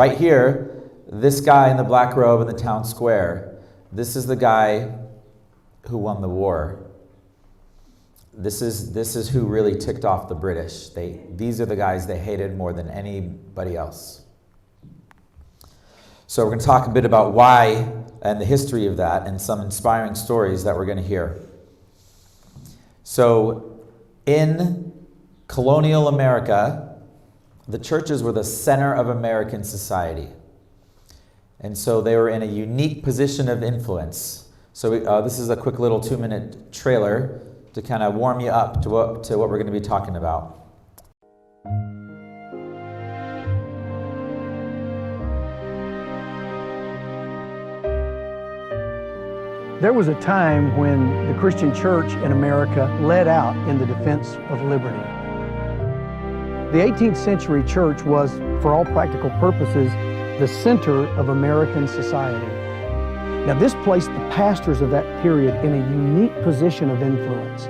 right here, this guy in the black robe in the town square, this is the guy who won the war. This is who really ticked off the British. These are the guys they hated more than anybody else. So we're going to talk a bit about why and the history of that and some inspiring stories that we're going to hear. So in colonial America, the churches were the center of American society. And so they were in a unique position of influence. So this is a quick little 2-minute trailer to kind of warm you up to what we're going to be talking about. There was a time when the Christian church in America led out in the defense of liberty. The 18th century church was, for all practical purposes, the center of American society. Now, this placed the pastors of that period in a unique position of influence.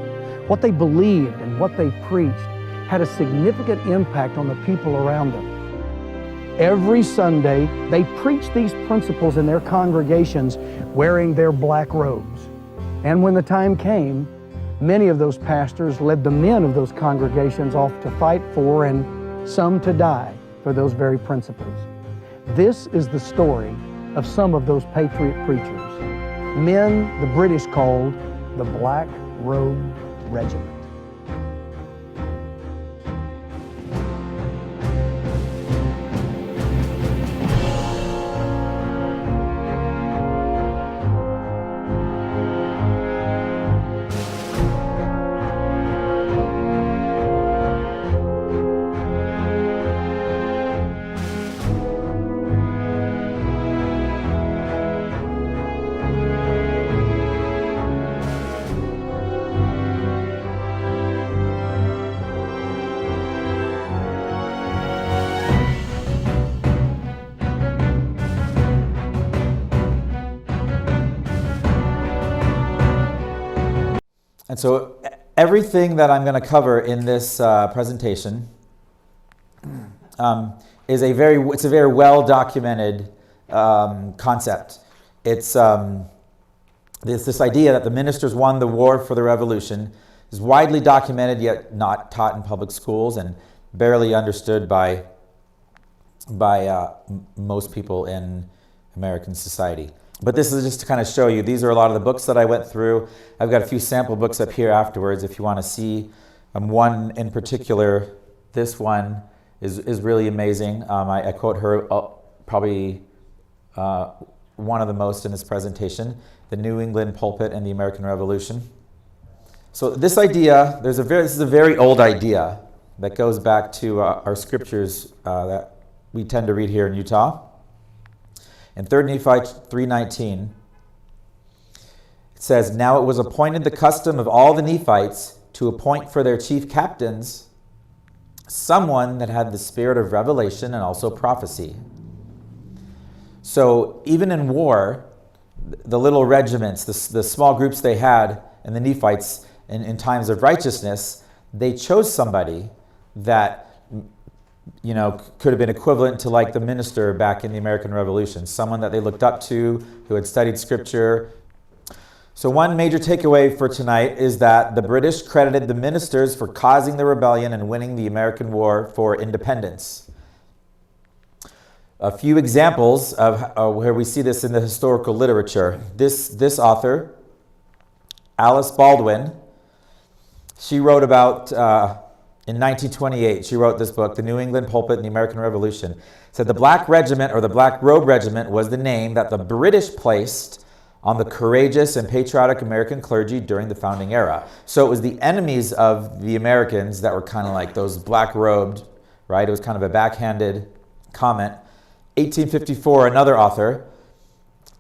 What they believed and what they preached had a significant impact on the people around them. Every Sunday, they preached these principles in their congregations wearing their black robes. And when the time came, many of those pastors led the men of those congregations off to fight for and some to die for those very principles. This is the story of some of those patriot preachers, men the British called the Black Robe Regiment. And so everything that I'm going to cover in this presentation is a very well documented concept. It's this idea that the ministers won the war for the revolution is widely documented yet not taught in public schools and barely understood by most people in American society. But this is just to kind of show you, these are a lot of the books that I went through. I've got a few sample books up here afterwards if you want to see. One in particular, this one is really amazing. I quote her probably one of the most in this presentation, The New England Pulpit and the American Revolution. So this idea, this is a very old idea that goes back to our scriptures that we tend to read here in Utah. In 3 Nephi 3:19, it says, "Now it was appointed the custom of all the Nephites to appoint for their chief captains someone that had the spirit of revelation and also prophecy." So even in war, the little regiments, the small groups they had, and the Nephites in times of righteousness, they chose somebody that could have been equivalent to like the minister back in the American Revolution, someone that they looked up to, who had studied scripture. So one major takeaway for tonight is that the British credited the ministers for causing the rebellion and winning the American War for independence. A few examples of where we see this in the historical literature. This author, Alice Baldwin, she wrote about in 1928, she wrote this book, The New England Pulpit and the American Revolution. It said the Black Regiment, or the Black Robe Regiment, was the name that the British placed on the courageous and patriotic American clergy during the founding era. So it was the enemies of the Americans that were kind of like those black-robed, right? It was kind of a backhanded comment. 1854, another author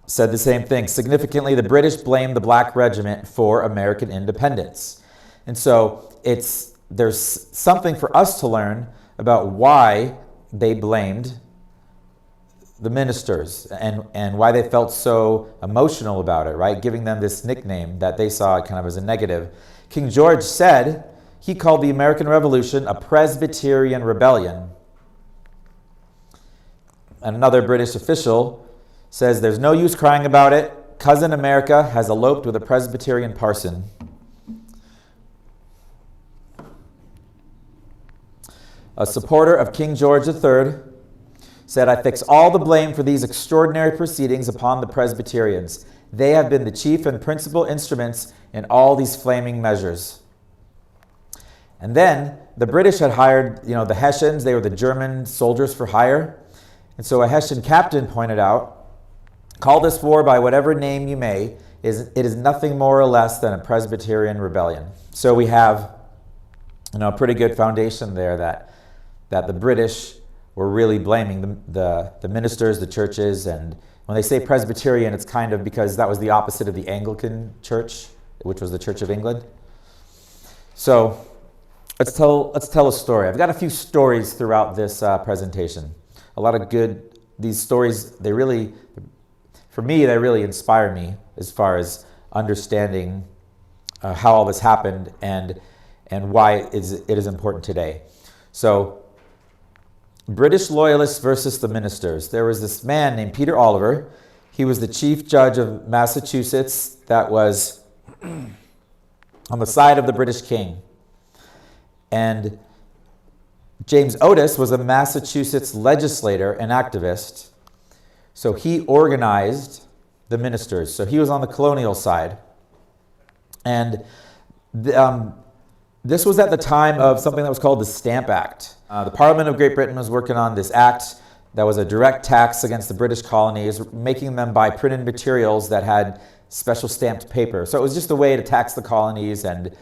said the same thing. Significantly, the British blamed the Black Regiment for American independence. And so there's something for us to learn about why they blamed the ministers and why they felt so emotional about it, right? Giving them this nickname that they saw kind of as a negative. King George said he called the American Revolution a Presbyterian rebellion. And another British official says, "There's no use crying about it. Cousin America has eloped with a Presbyterian parson." A supporter of King George III said, "I fix all the blame for these extraordinary proceedings upon the Presbyterians. They have been the chief and principal instruments in all these flaming measures." And then the British had hired, the Hessians. They were the German soldiers for hire. And so a Hessian captain pointed out, "Call this war by whatever name you may, it is nothing more or less than a Presbyterian rebellion." So we have a pretty good foundation there that the British were really blaming the ministers, the churches. And when they say Presbyterian, it's kind of because that was the opposite of the Anglican Church, which was the Church of England. So let's tell a story. I've got a few stories throughout this presentation. A lot of these stories, for me, they really inspire me as far as understanding how all this happened and why it is important today. So, British loyalists versus the ministers. There was this man named Peter Oliver. He was the chief judge of Massachusetts that was on the side of the British king. And James Otis was a Massachusetts legislator and activist. So he organized the ministers. So he was on the colonial side. And this was at the time of something that was called the Stamp Act. The Parliament of Great Britain was working on this act that was a direct tax against the British colonies, making them buy printed materials that had special stamped paper. So it was just a way to tax the colonies and,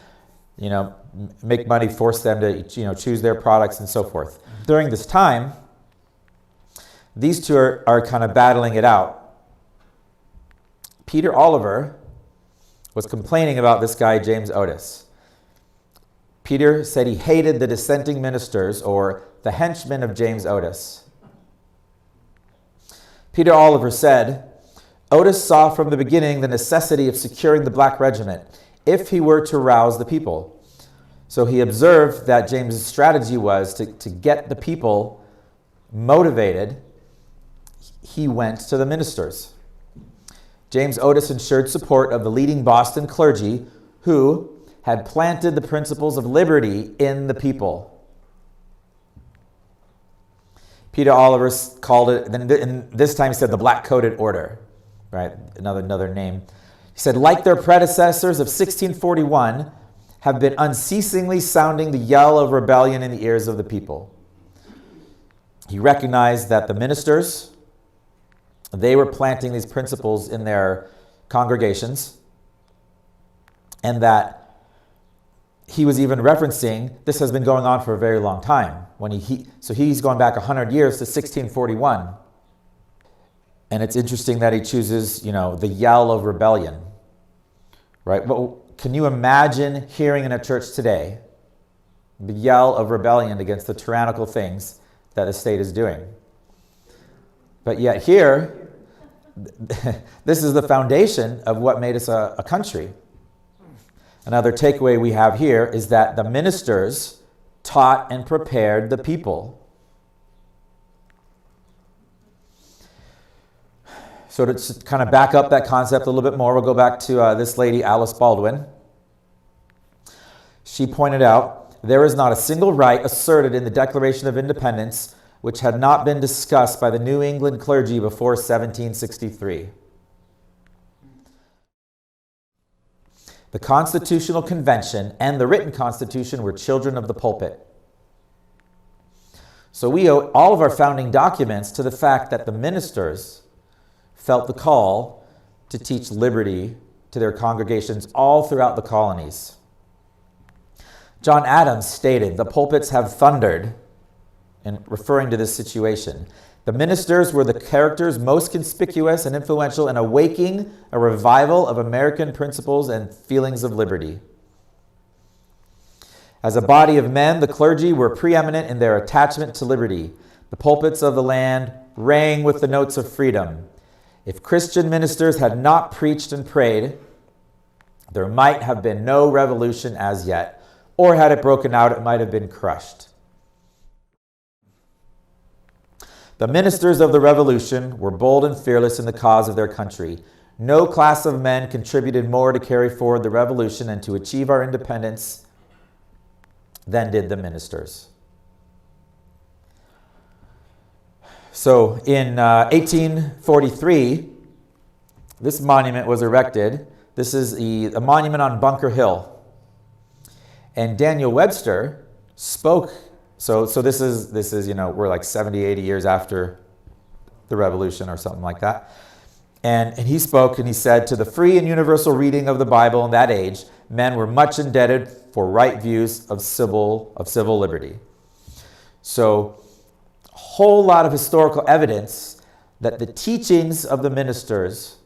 make money, force them to, choose their products and so forth. During this time, these two are kind of battling it out. Peter Oliver was complaining about this guy, James Otis. Peter said he hated the dissenting ministers, or the henchmen of James Otis. Peter Oliver said, "Otis saw from the beginning the necessity of securing the Black Regiment if he were to rouse the people. So he observed that James's strategy was to get the people motivated. He went to the ministers. James Otis ensured support of the leading Boston clergy who had planted the principles of liberty in the people." Peter Oliver called it, and this time he said the black-coated order, right? Another name. He said, "Like their predecessors of 1641, have been unceasingly sounding the yell of rebellion in the ears of the people." He recognized that the ministers, they were planting these principles in their congregations, and that he was even referencing this has been going on for a very long time. So he's going back 100 years to 1641. And it's interesting that he chooses, the yell of rebellion, right? Well, can you imagine hearing in a church today the yell of rebellion against the tyrannical things that the state is doing? But yet here, this is the foundation of what made us a country. Another takeaway we have here is that the ministers taught and prepared the people. So to kind of back up that concept a little bit more, we'll go back to this lady, Alice Baldwin. She pointed out, "There is not a single right asserted in the Declaration of Independence which had not been discussed by the New England clergy before 1763. The Constitutional Convention and the written Constitution were children of the pulpit." So we owe all of our founding documents to the fact that the ministers felt the call to teach liberty to their congregations all throughout the colonies. John Adams stated, "The pulpits have thundered," in referring to this situation. The ministers were the characters most conspicuous and influential in awakening a revival of American principles and feelings of liberty. As a body of men, the clergy were preeminent in their attachment to liberty. The pulpits of the land rang with the notes of freedom. If Christian ministers had not preached and prayed, there might have been no revolution as yet, or had it broken out, it might have been crushed. The ministers of the revolution were bold and fearless in the cause of their country. No class of men contributed more to carry forward the revolution and to achieve our independence than did the ministers. So in 1843, this monument was erected. This is a monument on Bunker Hill. And Daniel Webster spoke. So this is we're like 70, 80 years after the revolution or something like that. And he spoke and he said, to the free and universal reading of the Bible in that age, men were much indebted for right views of civil liberty. So a whole lot of historical evidence that the teachings of the ministers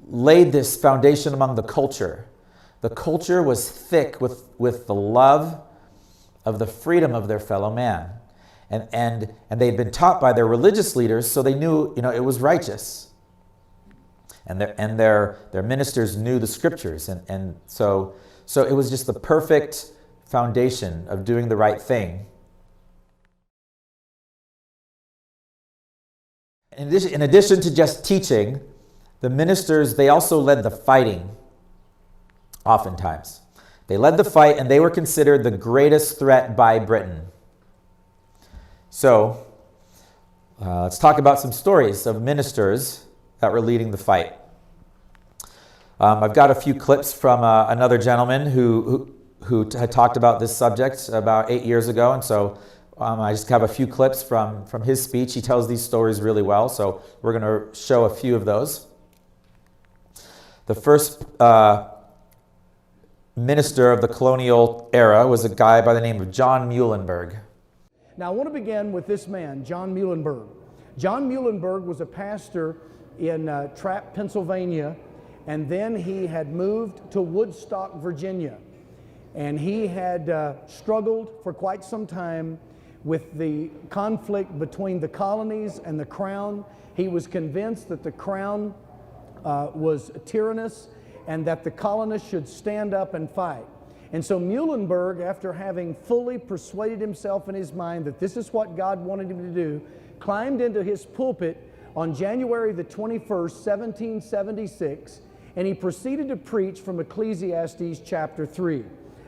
laid this foundation among the culture. The culture was thick with the love of the freedom of their fellow man. And they'd been taught by their religious leaders, so they knew it was righteous. And their ministers knew the scriptures. And so it was just the perfect foundation of doing the right thing. In addition to just teaching, the ministers, they also led the fighting, oftentimes. They led the fight, and they were considered the greatest threat by Britain. So, let's talk about some stories of ministers that were leading the fight. I've got a few clips from another gentleman who had talked about this subject about 8 years ago, and so I just have a few clips from his speech. He tells these stories really well, so we're going to show a few of those. The first minister of the colonial era was a guy by the name of John Muhlenberg. Now I want to begin with this man, John Muhlenberg. John Muhlenberg was a pastor in Trapp, Pennsylvania, and then he had moved to Woodstock, Virginia. And he had struggled for quite some time with the conflict between the colonies and the crown. He was convinced that the crown was tyrannous and that the colonists should stand up and fight. And so Muhlenberg, after having fully persuaded himself in his mind that this is what God wanted him to do, climbed into his pulpit on January the 21st, 1776, and he proceeded to preach from Ecclesiastes chapter 3.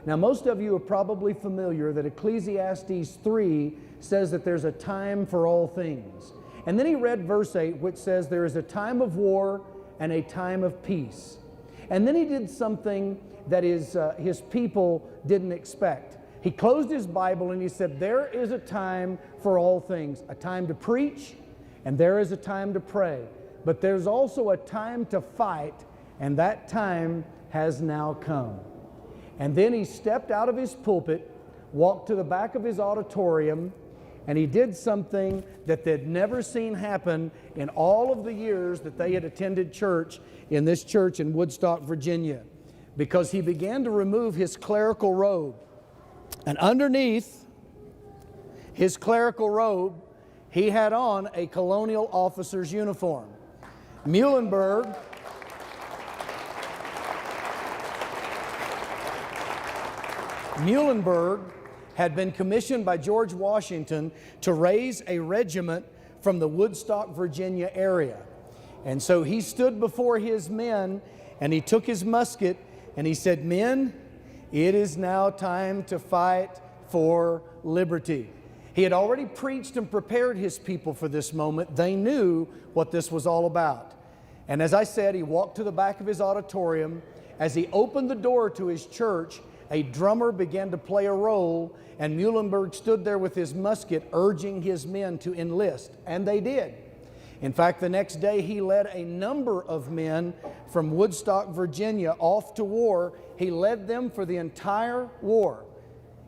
Now, most of you are probably familiar that Ecclesiastes 3 says that there's a time for all things. And then he read verse 8, which says there is a time of war and a time of peace. And then he did something that his people didn't expect. He closed his Bible and he said, there is a time for all things, a time to preach, and there is a time to pray. But there's also a time to fight, and that time has now come. And then he stepped out of his pulpit, walked to the back of his auditorium, and he did something that they'd never seen happen in all of the years that they had attended church in this church in Woodstock, Virginia, because he began to remove his clerical robe. And underneath his clerical robe, he had on a colonial officer's uniform. Muhlenberg had been commissioned by George Washington to raise a regiment from the Woodstock, Virginia area. And so he stood before his men and he took his musket and he said, men, it is now time to fight for liberty. He had already preached and prepared his people for this moment. They knew what this was all about. And as I said, he walked to the back of his auditorium. As he opened the door to his church, a drummer began to play a roll, and Muhlenberg stood there with his musket urging his men to enlist, and they did. In fact, the next day he led a number of men from Woodstock, Virginia off to war. He led them for the entire war.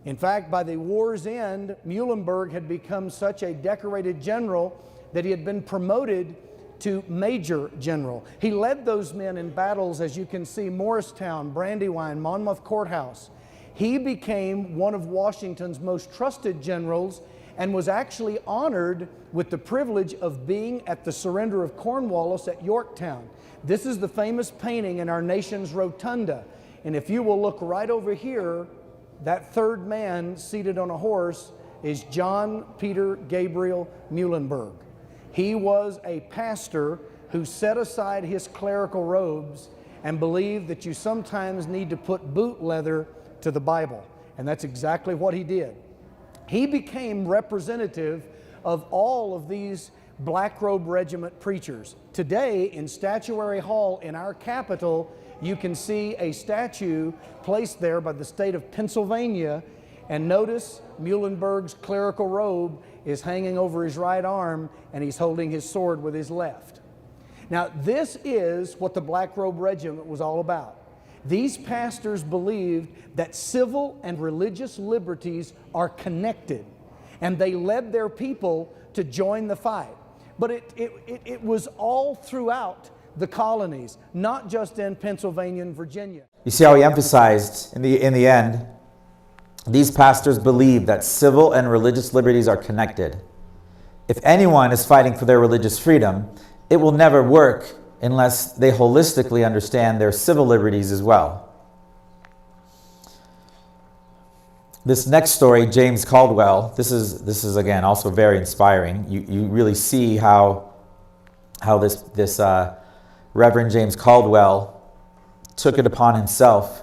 In fact, by the war's end, Muhlenberg had become such a decorated general that he had been promoted to Major General. He led those men in battles, as you can see, Morristown, Brandywine, Monmouth Courthouse. He became one of Washington's most trusted generals and was actually honored with the privilege of being at the surrender of Cornwallis at Yorktown. This is the famous painting in our nation's rotunda. And if you will look right over here, that third man seated on a horse is John Peter Gabriel Muhlenberg. He was a pastor who set aside his clerical robes and believed that you sometimes need to put boot leather to the Bible. And that's exactly what he did. He became representative of all of these Black Robe Regiment preachers. Today, in Statuary Hall in our capital, you can see a statue placed there by the state of Pennsylvania. And notice Muhlenberg's clerical robe is hanging over his right arm, and he's holding his sword with his left. Now, this is what the Black Robe Regiment was all about. These pastors believed that civil and religious liberties are connected, and they led their people to join the fight. But it was all throughout the colonies, not just in Pennsylvania and Virginia. You see how he emphasized in the end, these pastors believe that civil and religious liberties are connected. If anyone is fighting for their religious freedom, it will never work unless they holistically understand their civil liberties as well. This next story, James Caldwell, this is again also very inspiring. You really see how this Reverend James Caldwell took it upon himself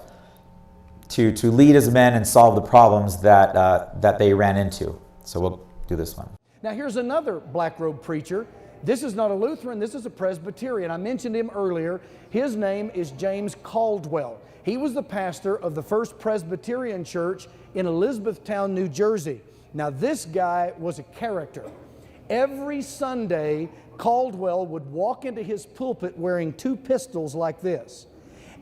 to lead his men and solve the problems that they ran into. So we'll do this one. Now here's another Black Robe preacher. This is not a Lutheran, this is a Presbyterian. I mentioned him earlier. His name is James Caldwell. He was the pastor of the First Presbyterian Church in Elizabethtown, New Jersey. Now this guy was a character. Every Sunday, Caldwell would walk into his pulpit wearing two pistols like this.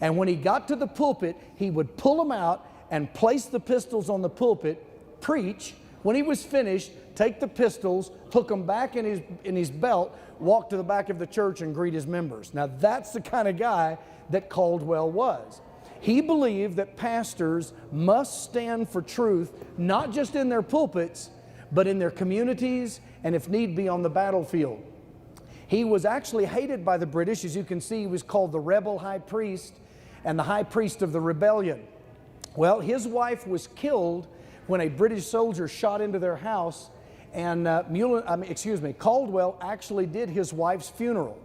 And when he got to the pulpit, he would pull them out and place the pistols on the pulpit, preach. When he was finished, take the pistols, hook them back in his belt, walk to the back of the church and greet his members. Now that's the kind of guy that Caldwell was. He believed that pastors must stand for truth, not just in their pulpits, but in their communities and if need be on the battlefield. He was actually hated by the British. As you can see, he was called the rebel high priest and the high priest of the rebellion. Well, his wife was killed when a British soldier shot into their house, and Caldwell actually did his wife's funeral.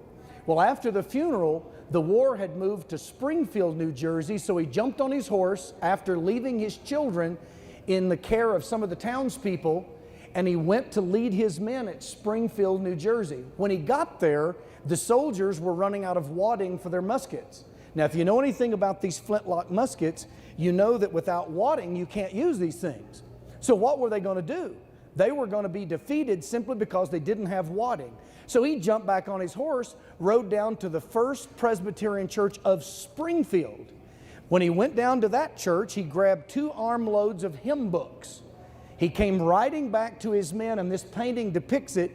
Well, after the funeral, the war had moved to Springfield, New Jersey, so he jumped on his horse after leaving his children in the care of some of the townspeople, and he went to lead his men at Springfield, New Jersey. When he got there, the soldiers were running out of wadding for their muskets. Now, if you know anything about these flintlock muskets, you know that without wadding, you can't use these things. So what were they going to do? They were going to be defeated simply because they didn't have wadding. So he jumped back on his horse, rode down to the First Presbyterian Church of Springfield. When he went down to that church, he grabbed 2 armloads of hymn books. He came riding back to his men, and this painting depicts it.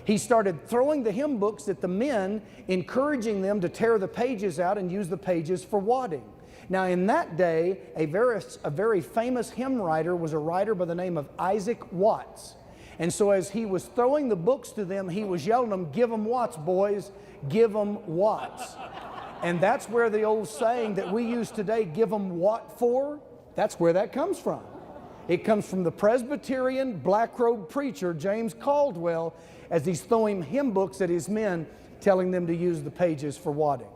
He started throwing the hymn books at the men, encouraging them to tear the pages out and use the pages for wadding. Now in that day, a very famous hymn writer was a writer by the name of Isaac Watts. And so as he was throwing the books to them, he was yelling them, "Give them Watts, boys, give them Watts." And that's where the old saying that we use today, "Give them what for?" That's where that comes from. It comes from the Presbyterian Black Robe preacher, James Caldwell, as he's throwing hymn books at his men, telling them to use the pages for wadding.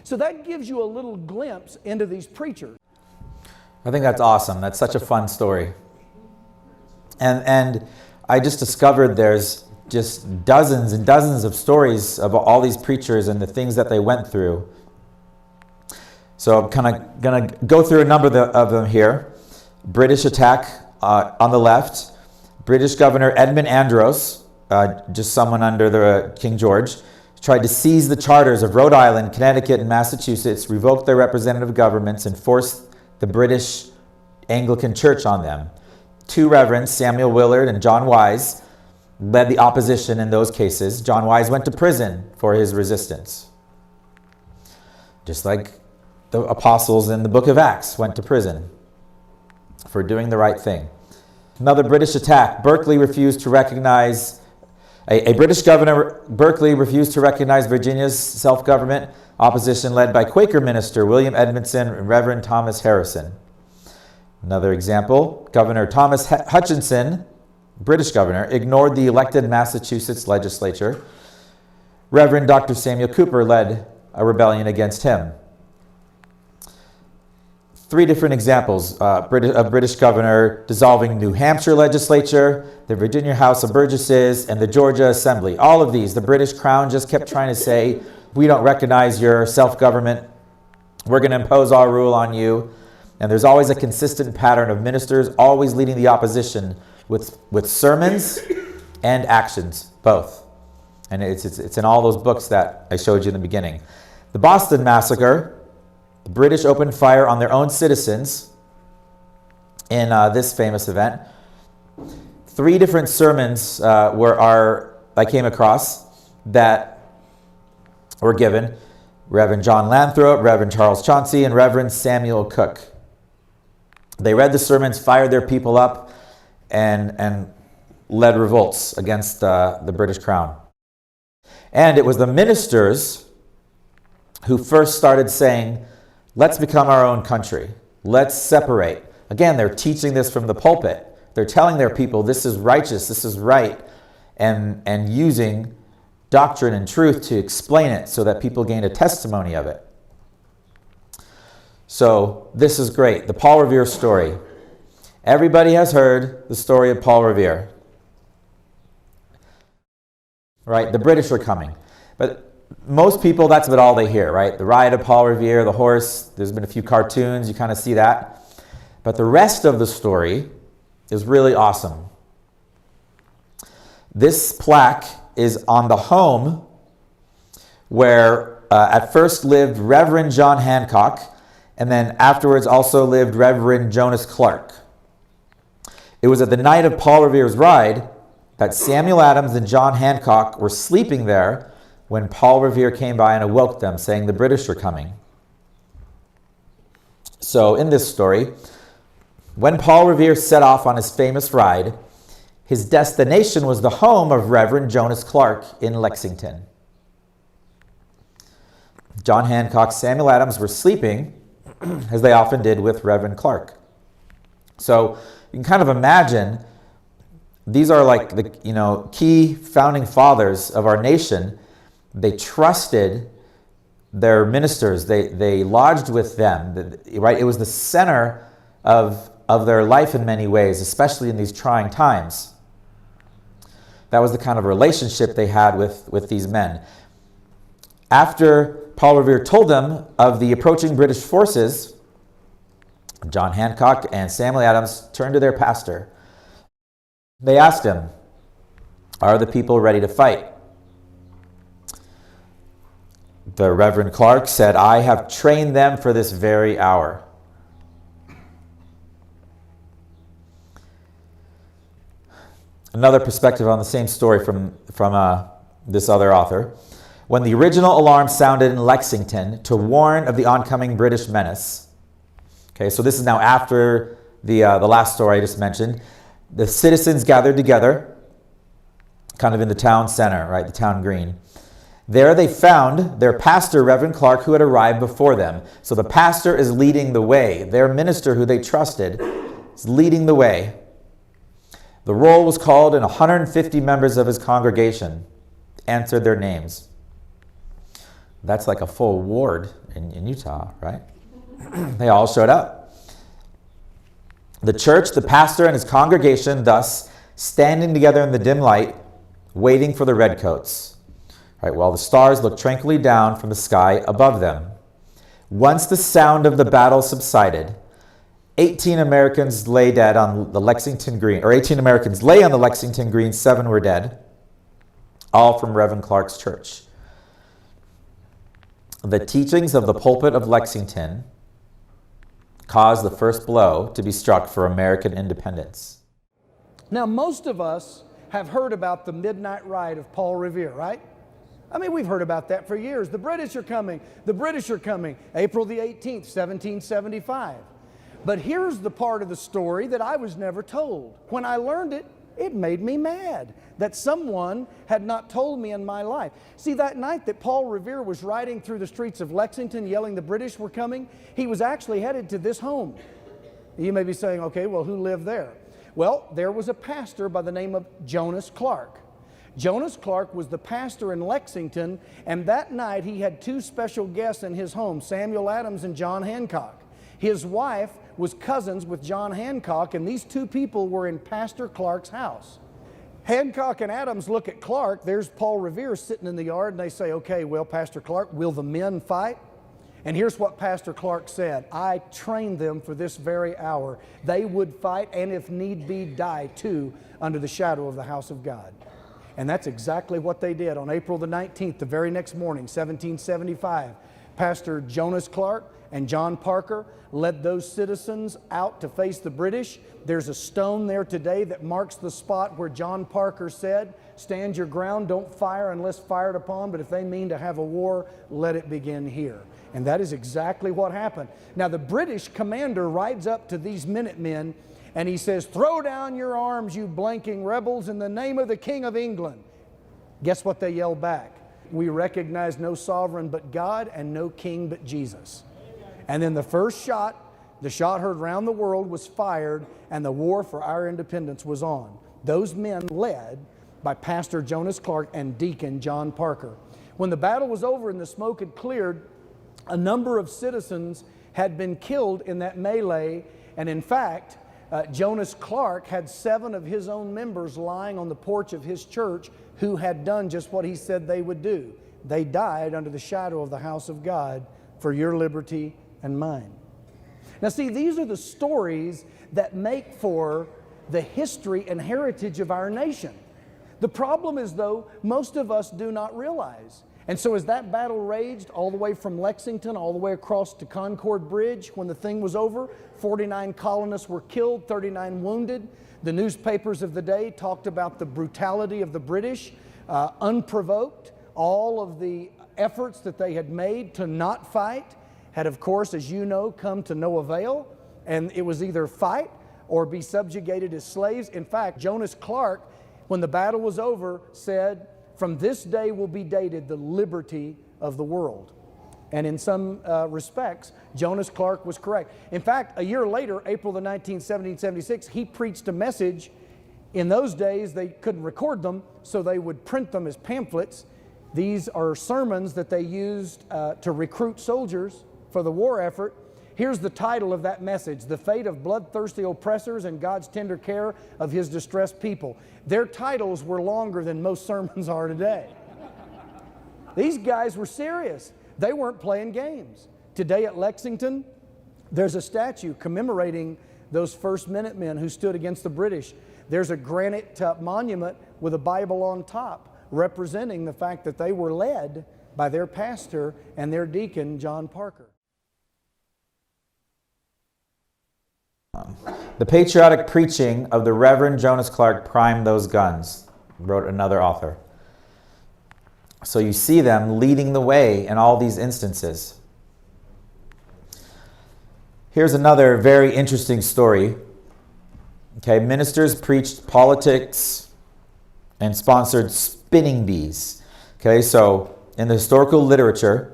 So that gives you a little glimpse into these preachers. I think that's awesome. That's such a fun story. And I just discovered there's just dozens and dozens of stories about all these preachers and the things that they went through. So I'm kind of going to go through a number of them here. British attack on the left. British Governor Edmund Andros, just someone under the King George, tried to seize the charters of Rhode Island, Connecticut, and Massachusetts, revoke their representative governments, and force the British Anglican Church on them. 2 reverends, Samuel Willard and John Wise, led the opposition in those cases. John Wise went to prison for his resistance. Just like the apostles in the book of Acts went to prison for doing the right thing. Another British attack. Berkeley refused to recognize A British governor, Berkeley, refused to recognize Virginia's self-government. Opposition led by Quaker minister William Edmondson and Reverend Thomas Harrison. Another example, Governor Thomas Hutchinson, British governor, ignored the elected Massachusetts legislature Reverend Dr. Samuel Cooper led a rebellion against him. 3 different examples. A British governor dissolving New Hampshire legislature, the Virginia House of Burgesses, and the Georgia Assembly. All of these, the British Crown just kept trying to say, we don't recognize your self-government. We're going to impose our rule on you. And there's always a consistent pattern of ministers always leading the opposition with sermons and actions, both. And it's in all those books that I showed you in the beginning. The Boston Massacre, the British opened fire on their own citizens in this famous event. 3 different sermons I came across that were given. Reverend John Lathrop, Reverend Charles Chauncey, and Reverend Samuel Cook. They read the sermons, fired their people up, and led revolts against the British Crown. And it was the ministers who first started saying, let's become our own country. Let's separate. Again, they're teaching this from the pulpit. They're telling their people this is righteous, this is right, and using doctrine and truth to explain it so that people gain a testimony of it. So this is great. The Paul Revere story. Everybody has heard the story of Paul Revere. Right? The British are coming. But most people, that's about all they hear, right? The ride of Paul Revere, the horse, there's been a few cartoons, you kind of see that. But the rest of the story is really awesome. This plaque is on the home where at first lived Reverend John Hancock, and then afterwards also lived Reverend Jonas Clark. It was at the night of Paul Revere's ride that Samuel Adams and John Hancock were sleeping there when Paul Revere came by and awoke them, saying the British are coming. So in this story, when Paul Revere set off on his famous ride, his destination was the home of Reverend Jonas Clark in Lexington. John Hancock, Samuel Adams were sleeping, as they often did with Reverend Clark. So you can kind of imagine these are like the key founding fathers of our nation. They trusted their ministers. They lodged with them. Right? It was the center of their life in many ways, especially in these trying times. That was the kind of relationship they had with these men. After Paul Revere told them of the approaching British forces, John Hancock and Samuel Adams turned to their pastor. They asked him, "Are the people ready to fight?" The Reverend Clark said, "I have trained them for this very hour." Another perspective on the same story from this other author. When the original alarm sounded in Lexington to warn of the oncoming British menace. Okay, so this is now after the last story I just mentioned. The citizens gathered together, kind of in the town center, right, the town green. There they found their pastor, Reverend Clark, who had arrived before them. So the pastor is leading the way. Their minister, who they trusted, is leading the way. The roll was called, and 150 members of his congregation answered their names. That's like a full ward in Utah, right? They all showed up. The church, the pastor, and his congregation, thus, standing together in the dim light, waiting for the redcoats, right, while the stars looked tranquilly down from the sky above them. Once the sound of the battle subsided, 18 Americans lay dead on the Lexington Green, or 18 Americans lay on the Lexington Green, 7 were dead, all from Reverend Clark's church. The teachings of the pulpit of Lexington caused the first blow to be struck for American independence. Now, most of us have heard about the midnight ride of Paul Revere, right? I mean, we've heard about that for years. The British are coming. The British are coming. April the 18th, 1775. But here's the part of the story that I was never told. When I learned it, it made me mad that someone had not told me in my life. See, that night that Paul Revere was riding through the streets of Lexington yelling the British were coming, he was actually headed to this home. You may be saying, okay, well, who lived there? Well, there was a pastor by the name of Jonas Clark. Jonas Clark was the pastor in Lexington, and that night he had two special guests in his home, Samuel Adams and John Hancock. His wife was cousins with John Hancock, and these two people were in Pastor Clark's house. Hancock and Adams look at Clark. There's Paul Revere sitting in the yard, and they say, okay, well, Pastor Clark, will the men fight? And here's what Pastor Clark said: I trained them for this very hour. They would fight, and if need be, die too, under the shadow of the house of God. And that's exactly what they did. On April the 19th, the very next morning, 1775, Pastor Jonas Clark and John Parker led those citizens out to face the British. There's a stone there today that marks the spot where John Parker said, stand your ground, don't fire unless fired upon, but if they mean to have a war, let it begin here. And that is exactly what happened. Now the British commander rides up to these Minutemen and he says, throw down your arms, you blanking rebels, in the name of the King of England. Guess what they yell back? We recognize no sovereign but God and no king but Jesus. And then the first shot, the shot heard round the world, was fired, and the war for our independence was on. Those men led by Pastor Jonas Clark and Deacon John Parker. When the battle was over and the smoke had cleared, a number of citizens had been killed in that melee, and in fact, Jonas Clark had 7 of his own members lying on the porch of his church who had done just what he said they would do. They died under the shadow of the house of God for your liberty and mine. Now see, these are the stories that make for the history and heritage of our nation. The problem is, though, most of us do not realize. And so as that battle raged all the way from Lexington, all the way across to Concord Bridge, when the thing was over, 49 colonists were killed, 39 wounded. The newspapers of the day talked about the brutality of the British, unprovoked. All of the efforts that they had made to not fight had, of course, as you know, come to no avail. And it was either fight or be subjugated as slaves. In fact, Jonas Clark, when the battle was over, said, from this day will be dated the liberty of the world. And in some respects, Jonas Clark was correct. In fact, a year later, April the 19th, 1776, he preached a message. In those days, they couldn't record them, so they would print them as pamphlets. These are sermons that they used to recruit soldiers for the war effort. Here's the title of that message: The Fate of Bloodthirsty Oppressors and God's Tender Care of His Distressed People. Their titles were longer than most sermons are today. These guys were serious. They weren't playing games. Today at Lexington, there's a statue commemorating those first Minutemen who stood against the British. There's a granite monument with a Bible on top representing the fact that they were led by their pastor and their deacon, John Parker. The patriotic preaching of the Reverend Jonas Clark primed those guns, wrote another author. So you see them leading the way in all these instances. Here's another very interesting story. Okay, ministers preached politics and sponsored spinning bees. Okay, so in the historical literature,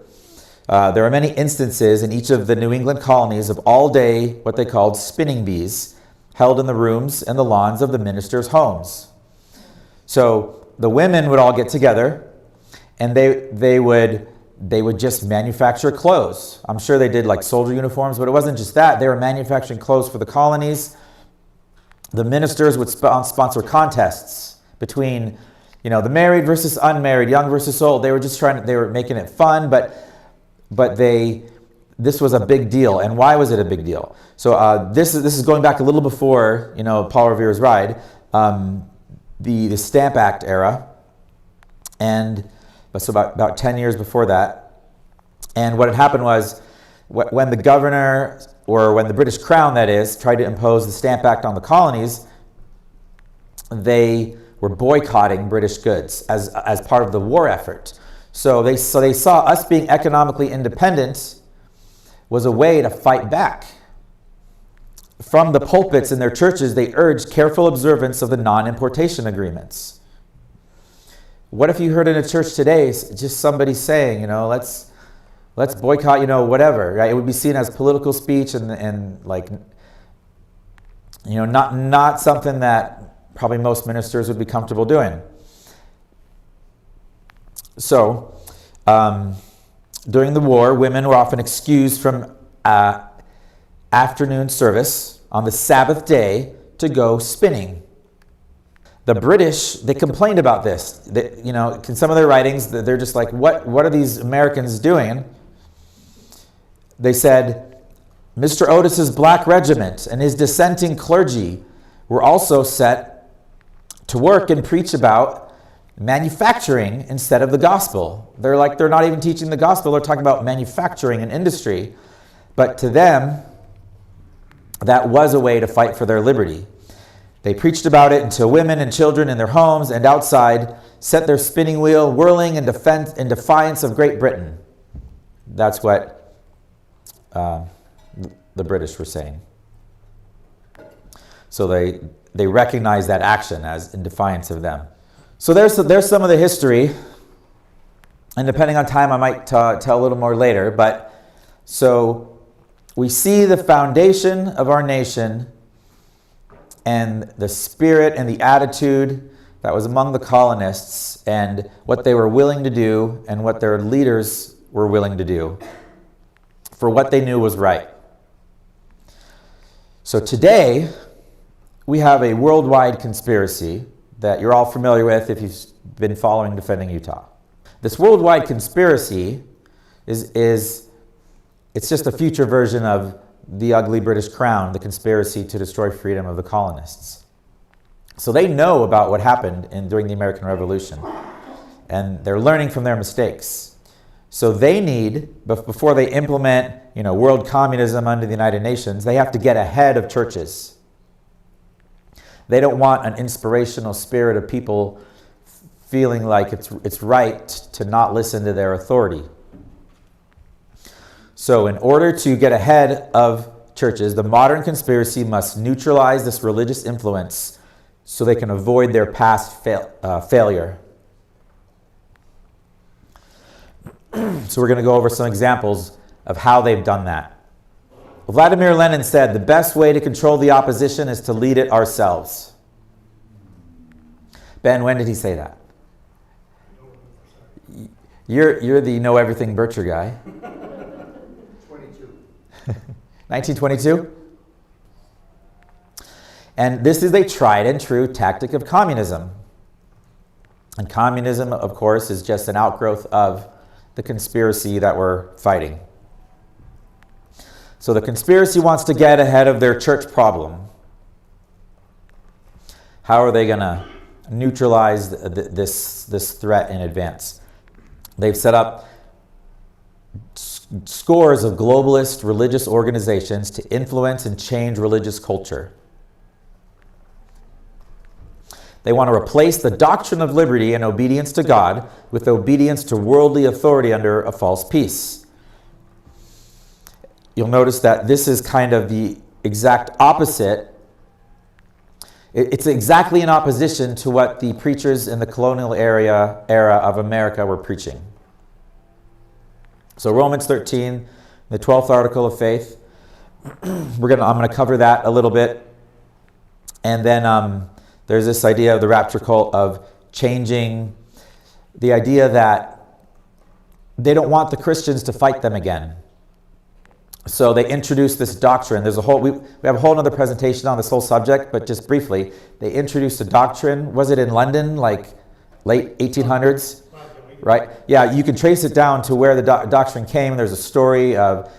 there are many instances in each of the New England colonies of all-day, what they called spinning bees, held in the rooms and the lawns of the ministers' homes. So the women would all get together, and they would just manufacture clothes. I'm sure they did like soldier uniforms, but it wasn't just that. They were manufacturing clothes for the colonies. The ministers would sponsor contests between, the married versus unmarried, young versus old. They were making it fun, but this was a big deal. And why was it a big deal? So this is going back a little before, Paul Revere's ride, the Stamp Act era, and so about 10 years before that. And what had happened was, when the governor, or when the British Crown, that is, tried to impose the Stamp Act on the colonies, they were boycotting British goods as part of the war effort. So they saw us being economically independent was a way to fight back. From the pulpits in their churches, they urged careful observance of the non-importation agreements. What if you heard in a church today just somebody saying, let's boycott, whatever, right? It would be seen as political speech and like, not something that probably most ministers would be comfortable doing. So, during the war, women were often excused from afternoon service on the Sabbath day to go spinning. The British, they complained about this. In some of their writings, they're just like, what are these Americans doing? They said, Mr. Otis's Black Regiment and his dissenting clergy were also set to work and preach about manufacturing instead of the gospel. They're not even teaching the gospel. They're talking about manufacturing and industry. But to them, that was a way to fight for their liberty. They preached about it until women and children in their homes and outside set their spinning wheel whirling in defiance of Great Britain. That's what the British were saying. So they recognize that action as in defiance of them. So there's some of the history, and depending on time, I might tell a little more later. But so we see the foundation of our nation and the spirit and the attitude that was among the colonists and what they were willing to do and what their leaders were willing to do for what they knew was right. So today, we have a worldwide conspiracy that you're all familiar with if you've been following Defending Utah. This worldwide conspiracy it's just a future version of the ugly British crown, the conspiracy to destroy freedom of the colonists. So they know about what happened during the American Revolution, and they're learning from their mistakes. So they need, before they implement, world communism under the United Nations, they have to get ahead of churches. They don't want an inspirational spirit of people feeling like it's right to not listen to their authority. So in order to get ahead of churches, the modern conspiracy must neutralize this religious influence so they can avoid their past failure. So we're going to go over some examples of how they've done that. Vladimir Lenin said, the best way to control the opposition is to lead it ourselves. Ben, when did he say that? You're the know everything Bircher guy. 1922? And this is a tried and true tactic of communism. And communism, of course, is just an outgrowth of the conspiracy that we're fighting. So the conspiracy wants to get ahead of their church problem. How are they going to neutralize this threat in advance? They've set up scores of globalist religious organizations to influence and change religious culture. They want to replace the doctrine of liberty and obedience to God with obedience to worldly authority under a false peace. You'll notice that this is kind of the exact opposite. It's exactly in opposition to what the preachers in the colonial era of America were preaching. So Romans 13, the 12th article of faith, I'm going to cover that a little bit. And then there's this idea of the rapture cult of changing the idea that they don't want the Christians to fight them again. So they introduced this doctrine. There's we have a whole other presentation on this whole subject, but just briefly, they introduced a doctrine. Was it in London, like late 1800s? Right? Yeah, you can trace it down to where the doctrine came. There's a story of,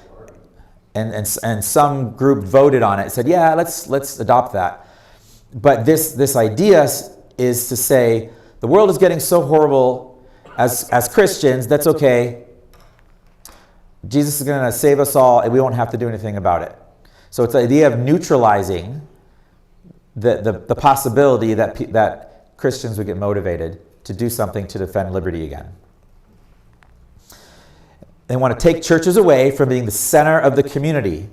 and some group voted on it. Said, yeah, let's adopt that. But this idea is to say the world is getting so horrible as Christians. That's okay. Jesus is going to save us all, and we won't have to do anything about it. So it's the idea of neutralizing the possibility that Christians would get motivated to do something to defend liberty again. They want to take churches away from being the center of the community.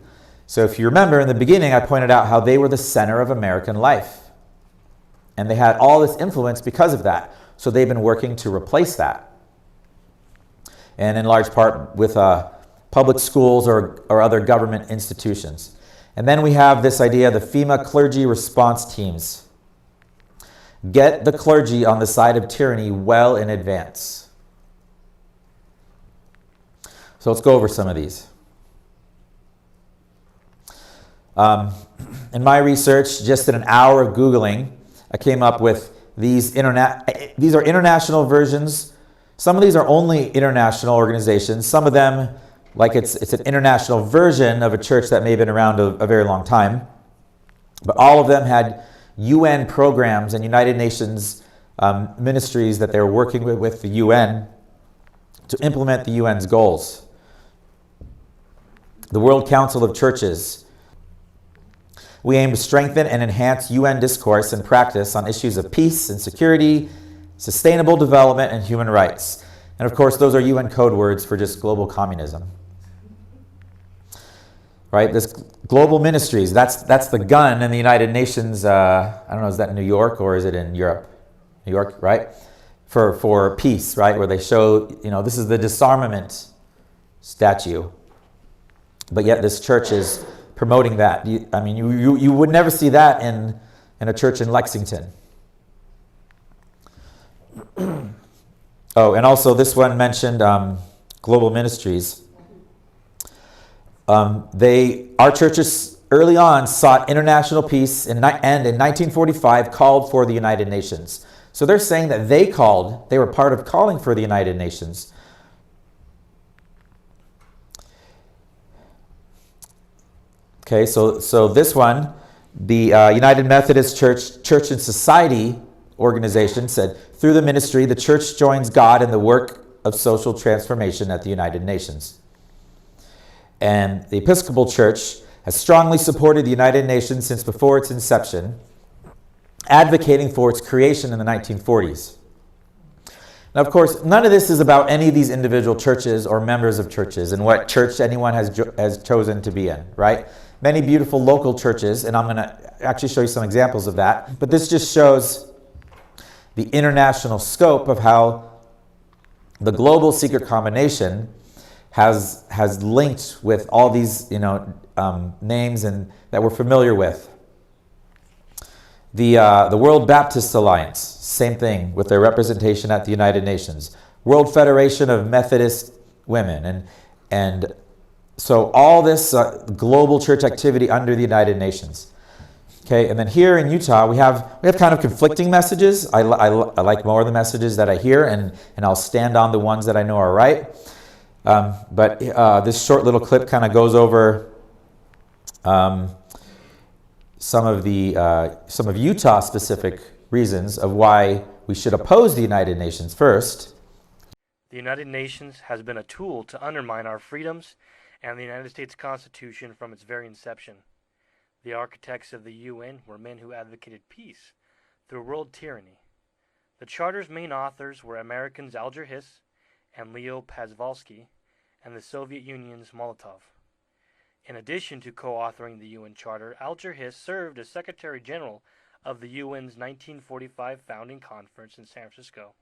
So if you remember in the beginning, I pointed out how they were the center of American life. And they had all this influence because of that. So they've been working to replace that. And in large part with public schools or other government institutions. And then we have this idea of the FEMA clergy response teams. Get the clergy on the side of tyranny well in advance. So let's go over some of these. In my research, just in an hour of Googling, I came up with these are international versions. Some of these are only international organizations. Some of them, like it's an international version of a church that may have been around a very long time. But all of them had UN programs and United Nations ministries that they were working with the UN to implement the UN's goals. The World Council of Churches. We aim to strengthen and enhance UN discourse and practice on issues of peace and security, sustainable development, and human rights. And of course, those are UN code words for just global communism. Right? This global ministries, that's the gun in the United Nations. I don't know, is that in New York or is it in Europe? New York, right? For peace, right? Where they show, this is the disarmament statue. But yet this church is promoting that. You would never see that in a church in Lexington. Oh, and also this one mentioned global ministries. Our churches early on sought international peace and in 1945 called for the United Nations. So they're saying that they were part of calling for the United Nations. Okay, so this one, the United Methodist Church and Society organization said, through the ministry, the church joins God in the work of social transformation at the United Nations. And the Episcopal Church has strongly supported the United Nations since before its inception, advocating for its creation in the 1940s. Now, of course, none of this is about any of these individual churches or members of churches and what church anyone has chosen to be in, right? Many beautiful local churches, and I'm going to actually show you some examples of that. But this just shows the international scope of how the global secret combination has linked with all these names and that we're familiar with. The World Baptist Alliance, same thing with their representation at the United Nations. World Federation of Methodist Women, and so all this global church activity under the United Nations. Okay, and then here in Utah, we have kind of conflicting messages. I like more of the messages that I hear, and I'll stand on the ones that I know are right. But this short little clip kind of goes over some of Utah-specific reasons of why we should oppose the United Nations first. The United Nations has been a tool to undermine our freedoms and the United States Constitution from its very inception. The architects of the UN were men who advocated peace through world tyranny. The Charter's main authors were Americans Alger Hiss and Leo Pazvalsky, and the Soviet Union's Molotov. In addition to co-authoring the UN Charter, Alger Hiss served as Secretary General of the UN's 1945 founding conference in San Francisco.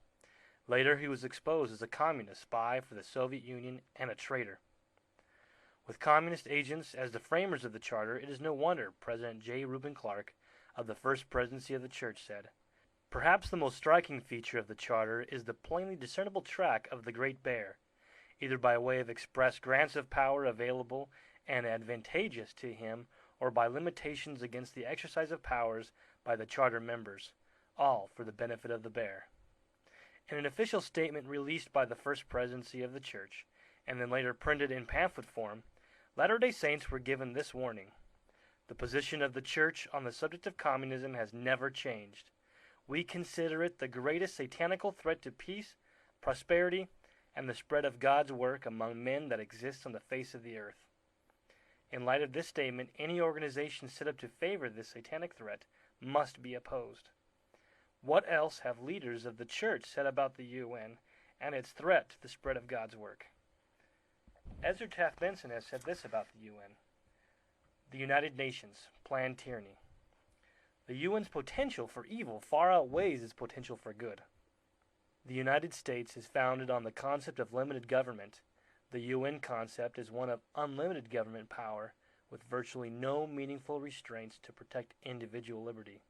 Later, he was exposed as a communist spy for the Soviet Union and a traitor. With communist agents as the framers of the Charter, it is no wonder President J. Reuben Clark of the First Presidency of the Church said, "Perhaps the most striking feature of the Charter is the plainly discernible track of the Great Bear, either by way of express grants of power available and advantageous to him, or by limitations against the exercise of powers by the Charter members, all for the benefit of the bear." In an official statement released by the First Presidency of the Church, and then later printed in pamphlet form, Latter-day Saints were given this warning: "The position of the Church on the subject of communism has never changed. We consider it the greatest satanical threat to peace, prosperity, and the spread of God's work among men that exists on the face of the earth." In light of this statement, any organization set up to favor this satanic threat must be opposed. What else have leaders of the Church said about the UN and its threat to the spread of God's work? Ezra Taft Benson has said this about the UN. The United Nations, planned tyranny. The UN's potential for evil far outweighs its potential for good. The United States is founded on the concept of limited government. The UN concept is one of unlimited government power with virtually no meaningful restraints to protect individual liberty.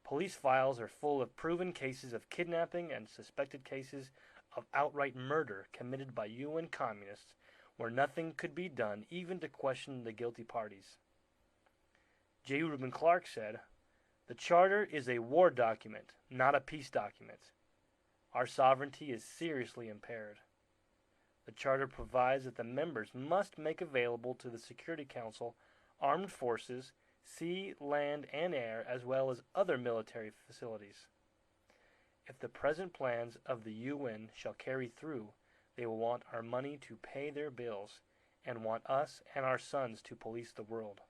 Police files are full of proven cases of kidnapping and suspected cases of outright murder committed by UN communists where nothing could be done even to question the guilty parties. J. Reuben Clark said, "The Charter is a war document, not a peace document. Our sovereignty is seriously impaired. The Charter provides that the members must make available to the Security Council armed forces, sea, land, and air, as well as other military facilities. If the present plans of the UN shall carry through, they will want our money to pay their bills and want us and our sons to police the world."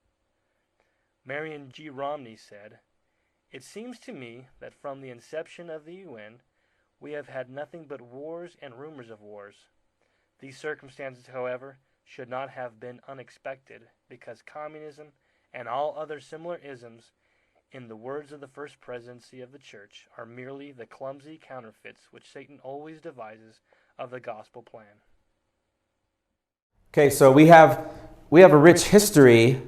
Marion G. Romney said, "It seems to me that from the inception of the UN, we have had nothing but wars and rumors of wars. These circumstances, however, should not have been unexpected, because communism and all other similar isms, in the words of the First Presidency of the Church, are merely the clumsy counterfeits which Satan always devises of the gospel plan." Okay, so we have a rich history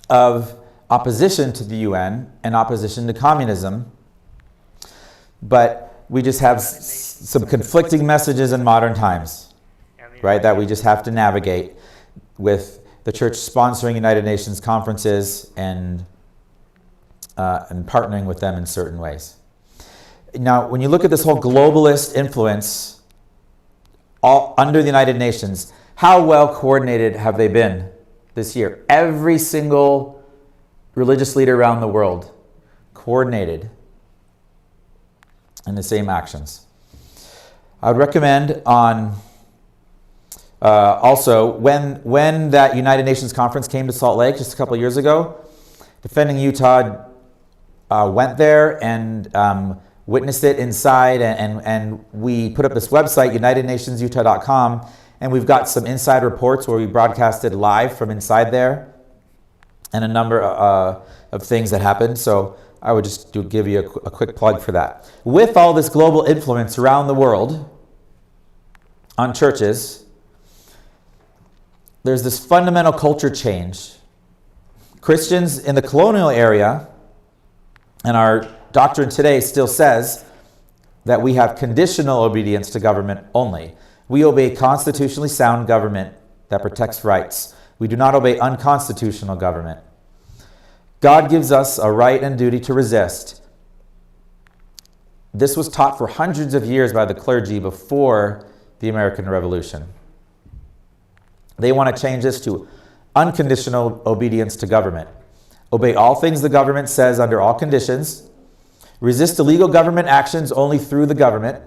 of opposition to the UN and opposition to communism, but we just have some conflicting messages in modern times, right, that we just have to navigate with the church sponsoring United Nations conferences and partnering with them in certain ways. Now, when you look at this whole globalist influence all under the United Nations, how well coordinated have they been this year? Every single religious leader around the world coordinated in the same actions. I would recommend also when that United Nations conference came to Salt Lake just a couple of years ago, Defending Utah went there and witnessed it inside, and we put up this website, unitednationsutah.com, and we've got some inside reports where we broadcasted live from inside there and a number of things that happened. So I would just give you a quick plug for that. With all this global influence around the world on churches, there's this fundamental culture change. Christians in the colonial area, and our doctrine today still says that we have conditional obedience to government only. We obey constitutionally sound government that protects rights. We do not obey unconstitutional government. God gives us a right and duty to resist. This was taught for hundreds of years by the clergy before the American Revolution. They want to change this to unconditional obedience to government. Obey all things the government says under all conditions. Resist illegal government actions only through the government.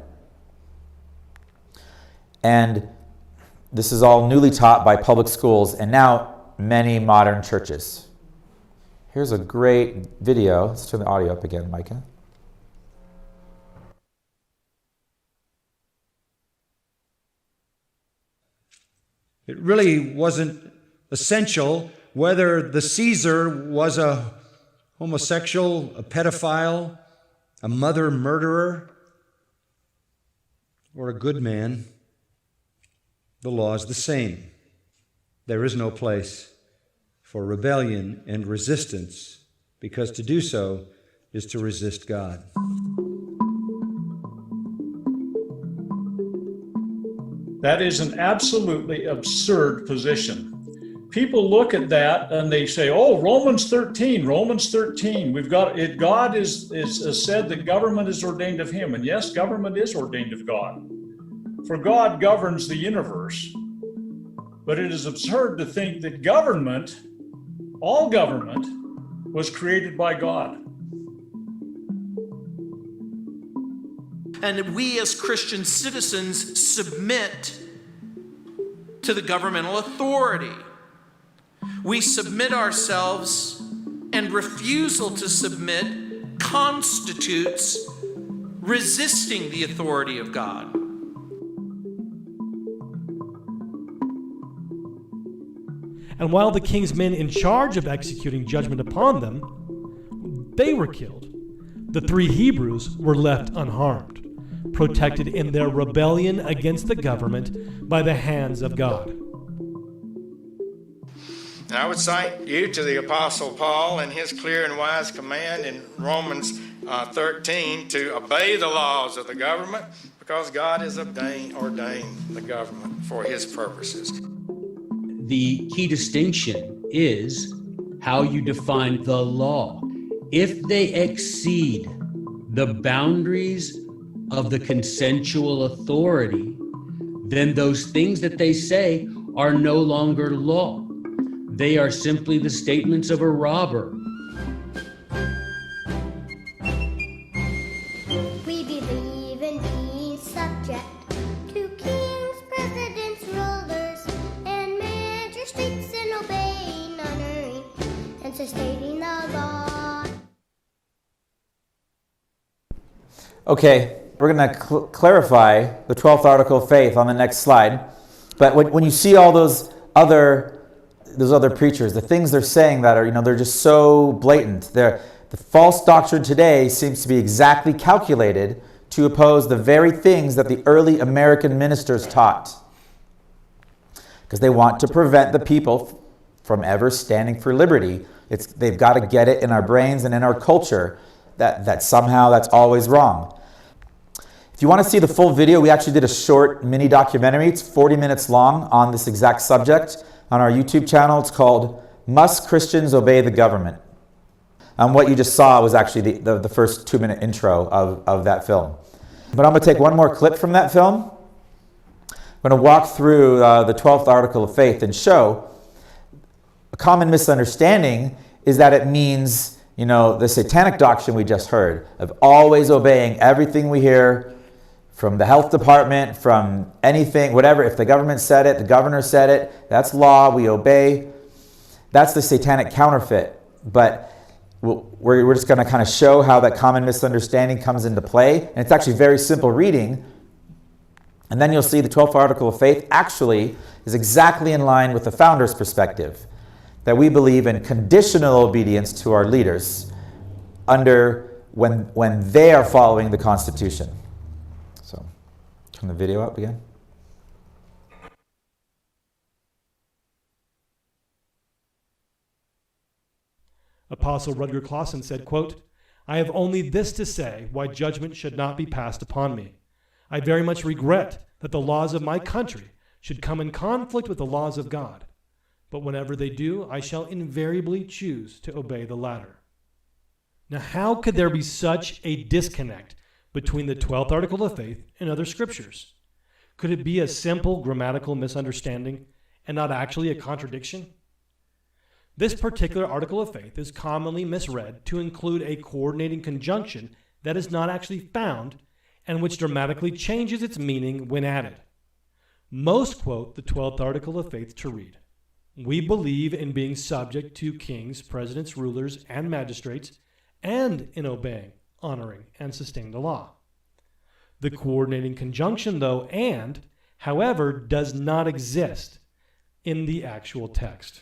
And this is all newly taught by public schools and now many modern churches. Here's a great video. Let's turn the audio up again, Micah. It really wasn't essential whether the Caesar was a homosexual, a pedophile, a mother murderer, or a good man. The law is the same. There is no place for rebellion and resistance, because to do so is to resist God. That is an absolutely absurd position. People look at that and they say, oh, Romans 13. We've got it. God is said that government is ordained of him. And yes, government is ordained of God. For God governs the universe. But it is absurd to think that government, all government, was created by God. And we as Christian citizens submit to the governmental authority. We submit ourselves, and refusal to submit constitutes resisting the authority of God. And while the king's men in charge of executing judgment upon them, they were killed, the 3 Hebrews were left unharmed, protected in their rebellion against the government by the hands of God. And I would cite you to the Apostle Paul and his clear and wise command in Romans 13 to obey the laws of the government, because God has ordained the government for his purposes. The key distinction is how you define the law. If they exceed the boundaries of the consensual authority, then those things that they say are no longer law. They are simply the statements of a robber. We believe in being subject to kings, presidents, rulers, and magistrates, and obeying, honoring, and sustaining the law. Okay, we're going to clarify the 12th article of faith on the next slide. But when you see all those other preachers, the things they're saying that are, they're just so blatant. The false doctrine today seems to be exactly calculated to oppose the very things that the early American ministers taught. Because they want to prevent the people from ever standing for liberty. They've got to get it in our brains and in our culture that somehow that's always wrong. If you want to see the full video, we actually did a short mini documentary. It's 40 minutes long on this exact subject on our YouTube channel. It's called Must Christians Obey the Government? And what you just saw was actually the first 2-minute intro of that film. But I'm going to take one more clip from that film. I'm going to walk through the 12th article of faith and show a common misunderstanding is that it means, the satanic doctrine we just heard of always obeying everything we hear from the health department, from anything, whatever. If the government said it, the governor said it, that's law, we obey. That's the satanic counterfeit. But we're just going to kind of show how that common misunderstanding comes into play. And it's actually very simple reading. And then you'll see the 12th article of faith actually is exactly in line with the founder's perspective, that we believe in conditional obedience to our leaders when they are following the Constitution. So, turn the video up again. Apostle Rutger Clausen said, quote, "I have only this to say why judgment should not be passed upon me. I very much regret that the laws of my country should come in conflict with the laws of God. But whenever they do, I shall invariably choose to obey the latter." Now, how could there be such a disconnect between the 12th article of faith and other scriptures? Could it be a simple grammatical misunderstanding and not actually a contradiction? This particular article of faith is commonly misread to include a coordinating conjunction that is not actually found and which dramatically changes its meaning when added. Most quote the 12th article of faith to read, "We believe in being subject to kings, presidents, rulers, and magistrates, and in obeying, honoring, and sustaining the law." The coordinating conjunction, though, and, however, does not exist in the actual text.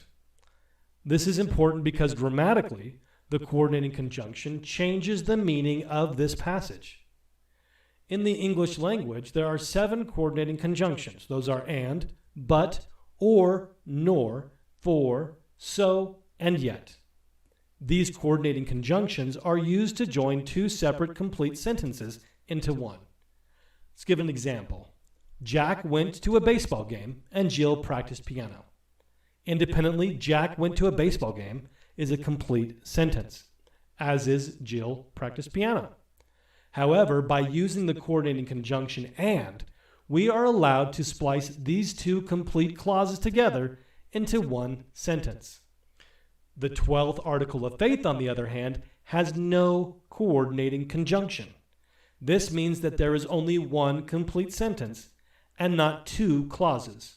This is important because grammatically, the coordinating conjunction changes the meaning of this passage. In the English language, there are 7 coordinating conjunctions. Those are and, but, or, nor, for, so, and yet. These coordinating conjunctions are used to join 2 separate complete sentences into one. Let's give an example. Jack went to a baseball game and Jill practiced piano. Independently, Jack went to a baseball game is a complete sentence, as is Jill practiced piano. However, by using the coordinating conjunction and, we are allowed to splice these 2 complete clauses together into one sentence. The 12th article of faith, on the other hand, has no coordinating conjunction. This means that there is only one complete sentence and not 2 clauses.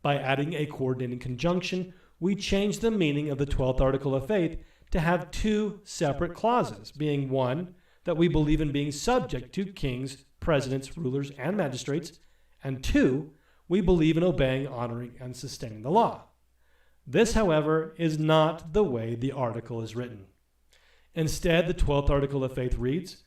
By adding a coordinating conjunction, we change the meaning of the 12th article of faith to have 2 separate clauses, being one, that we believe in being subject to kings, presidents, rulers, and magistrates, and 2, we believe in obeying, honoring, and sustaining the law. This, however, is not the way the article is written. Instead, the 12th article of faith reads,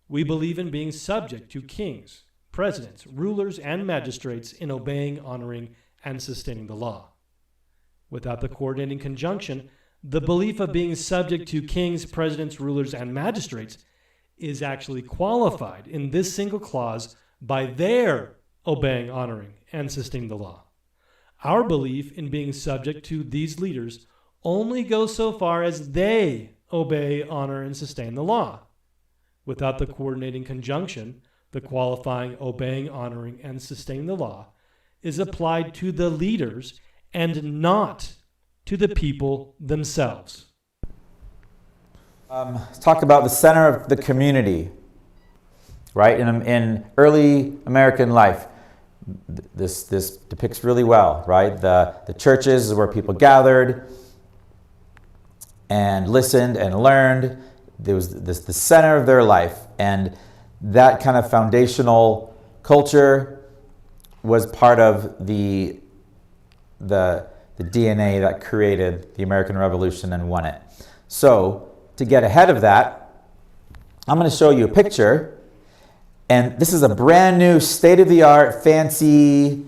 "We believe in being subject to kings, presidents, rulers, and magistrates in obeying, honoring, and sustaining the law." Without the coordinating conjunction, the belief of being subject to kings, presidents, rulers, and magistrates is actually qualified in this single clause by their obeying, honoring, and sustaining the law. Our belief in being subject to these leaders only goes so far as they obey, honor, and sustain the law. Without the coordinating conjunction, the qualifying obeying, honoring, and sustaining the law is applied to the leaders and not to the people themselves. Let's talk about the center of the community, right? In early American life, this depicts really well, right? The churches is where people gathered and listened and learned. There was the center of their life, and that kind of foundational culture was part of the DNA that created the American Revolution and won it. So, to get ahead of that, I'm going to show you a picture, and this is a brand new, state-of-the-art, fancy,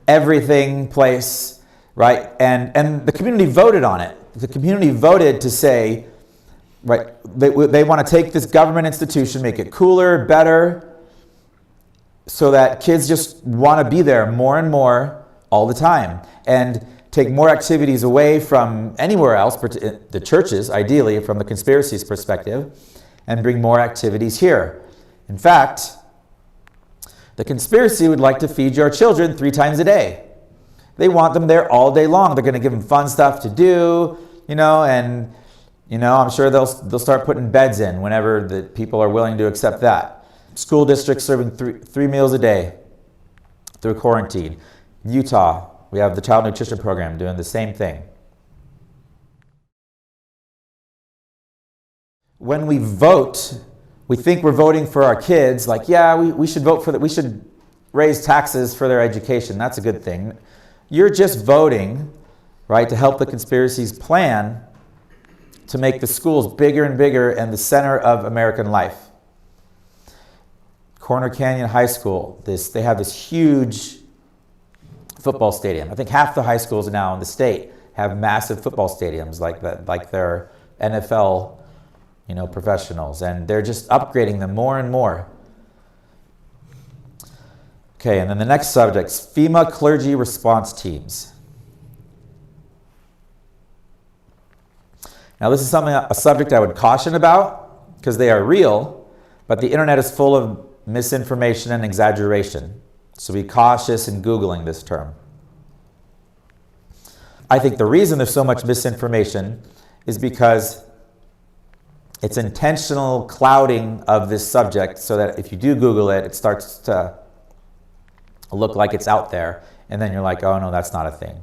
everything place, right? And the community voted on it. The community voted to say, right, they want to take this government institution, make it cooler, better, so that kids just want to be there more and more all the time, and take more activities away from anywhere else, the churches, ideally, from the conspiracies perspective, and bring more activities here. In fact, the conspiracy would like to feed your children 3 times a day. They want them there all day long. They're going to give them fun stuff to do, and I'm sure they'll start putting beds in whenever the people are willing to accept that. School districts serving three meals a day through quarantine. Utah, we have the child nutrition program doing the same thing. When we vote, we think we're voting for our kids, like, yeah, we should vote for that. We should raise taxes for their education. That's a good thing. You're just voting, right, to help the conspiracy's plan to make the schools bigger and bigger and the center of American life. Corner Canyon High School, they have this huge football stadium. I think half the high schools now in the state have massive football stadiums like that, like they're NFL, professionals, and they're just upgrading them more and more. Okay, and then the next subject, FEMA clergy response teams. Now, this is a subject I would caution about because they are real, but the internet is full of misinformation and exaggeration. So be cautious in Googling this term. I think the reason there's so much misinformation is because it's intentional clouding of this subject so that if you do Google it, it starts to look like it's out there. And then you're like, oh no, that's not a thing.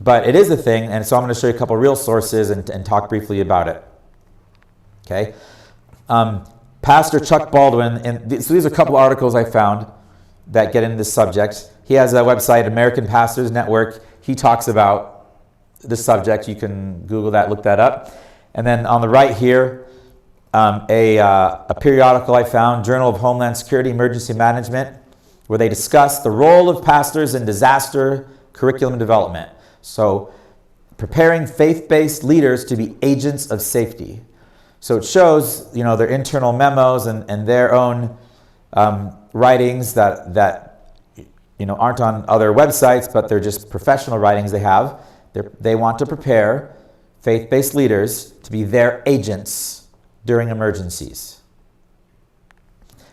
But it is a thing, and so I'm going to show you a couple real sources and talk briefly about it. Okay? Pastor Chuck Baldwin, so these are a couple articles I found that get into this subject. He has a website, American Pastors Network. He talks about the subject. You can Google that, look that up. And then on the right here, a periodical I found, Journal of Homeland Security Emergency Management, where they discuss the role of pastors in disaster curriculum development. So preparing faith-based leaders to be agents of safety. So it shows, their internal memos and their own writings that aren't on other websites, but they're just professional writings they have. They want to prepare faith-based leaders to be their agents during emergencies.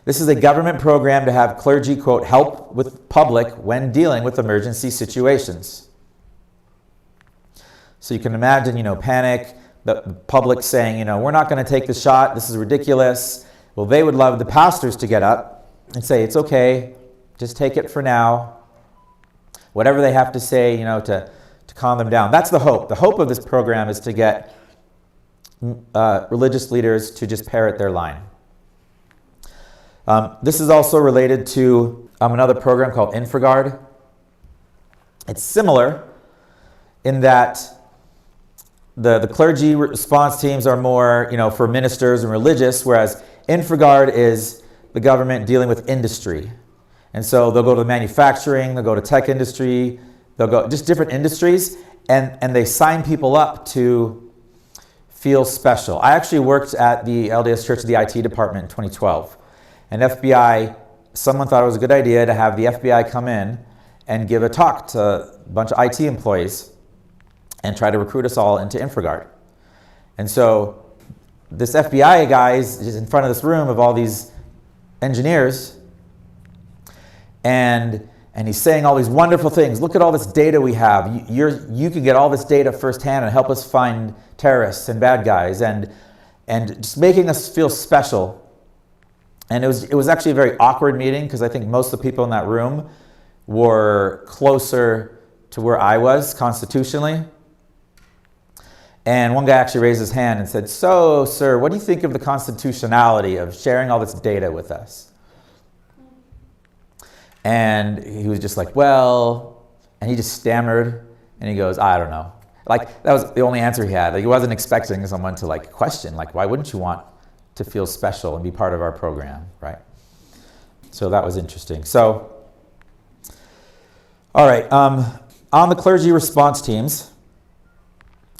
This is a government program to have clergy, quote, help with public when dealing with emergency situations. So you can imagine, panic, the public saying, we're not going to take the shot. This is ridiculous. Well, they would love the pastors to get up and say, it's okay. Just take it for now. Whatever they have to say, to calm them down. That's the hope. The hope of this program is to get religious leaders to just parrot their line. This is also related to another program called InfraGard. It's similar in that the clergy response teams are more, for ministers and religious, whereas InfraGard is the government dealing with industry. And so they'll go to manufacturing, they'll go to tech industry, they'll go just different industries, and they sign people up to feel special. I actually worked at the LDS Church of the IT department in 2012. And FBI someone thought it was a good idea to have the FBI come in and give a talk to a bunch of IT employees and try to recruit us all into InfraGard. And so this FBI guy is in front of this room of all these engineers, and he's saying all these wonderful things. Look at all this data we have. You can get all this data firsthand and help us find terrorists and bad guys, and just making us feel special. And it was actually a very awkward meeting, because I think most of the people in that room were closer to where I was constitutionally. And one guy actually raised his hand and said, "So, sir, what do you think of the constitutionality of sharing all this data with us?" And he was just like, "Well," and he just stammered, and he goes, "I don't know." Like, that was the only answer he had. Like, he wasn't expecting someone to like question, like, why wouldn't you want to feel special and be part of our program, right? So that was interesting. So, all right, on the clergy response teams,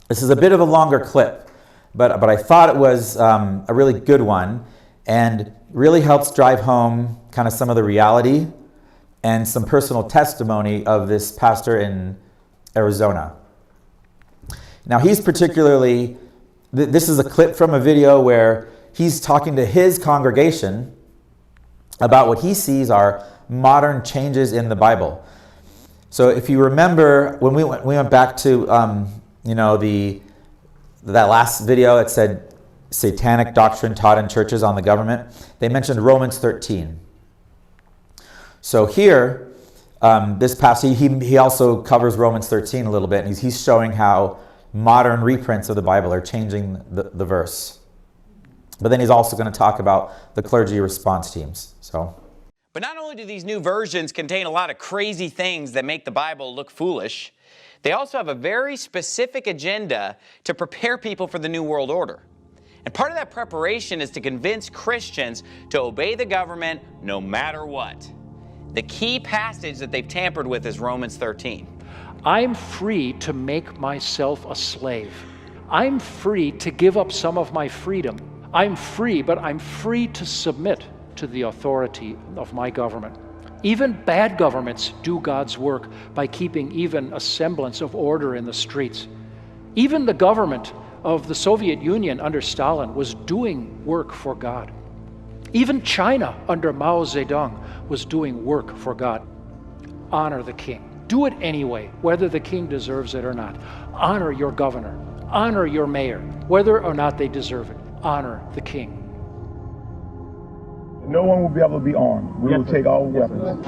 this is a bit of a longer clip, but I thought it was a really good one, and really helps drive home kind of some of the reality and some personal testimony of this pastor in Arizona. Now, he's particularly, this is a clip from a video where he's talking to his congregation about what he sees are modern changes in the Bible. So if you remember, when we went back to that last video that said satanic doctrine taught in churches on the government, they mentioned Romans 13. So here, this passage, he also covers Romans 13 a little bit, and he's showing how modern reprints of the Bible are changing the verse. But then he's also going to talk about the clergy response teams. But not only do these new versions contain a lot of crazy things that make the Bible look foolish, they also have a very specific agenda to prepare people for the New World Order. And part of that preparation is to convince Christians to obey the government no matter what. The key passage that they've tampered with is Romans 13. I'm free to make myself a slave. I'm free to give up some of my freedom. I'm free, but I'm free to submit to the authority of my government. Even bad governments do God's work by keeping even a semblance of order in the streets. Even the government of the Soviet Union under Stalin was doing work for God. Even China under Mao Zedong was doing work for God. Honor the king. Do it anyway, whether the king deserves it or not. Honor your governor. Honor your mayor, whether or not they deserve it. Honor the king. No one will be able to be armed. We will take all weapons.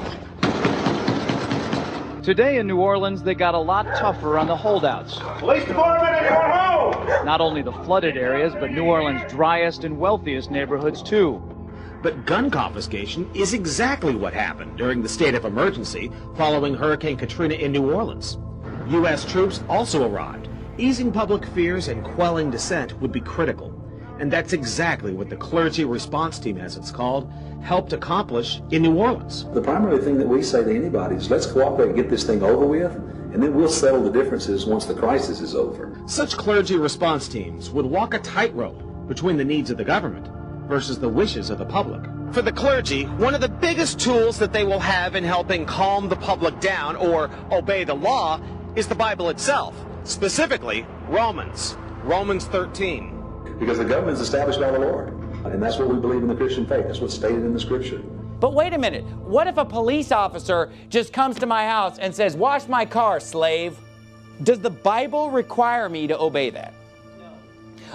Today in New Orleans, they got a lot tougher on the holdouts. Police department, anyone home? Not only the flooded areas, but New Orleans' driest and wealthiest neighborhoods too. But gun confiscation is exactly what happened during the state of emergency following Hurricane Katrina in New Orleans. U.S. troops also arrived. Easing public fears and quelling dissent would be critical. And that's exactly what the clergy response team, as it's called, helped accomplish in New Orleans. The primary thing that we say to anybody is let's cooperate and get this thing over with, and then we'll settle the differences once the crisis is over. Such clergy response teams would walk a tightrope between the needs of the government versus the wishes of the public. For the clergy, one of the biggest tools that they will have in helping calm the public down or obey the law is the Bible itself, specifically Romans 13. Because the government is established by the Lord. And that's what we believe in the Christian faith. That's what's stated in the Scripture. But wait a minute. What if a police officer just comes to my house and says, "Wash my car, slave"? Does the Bible require me to obey that? No.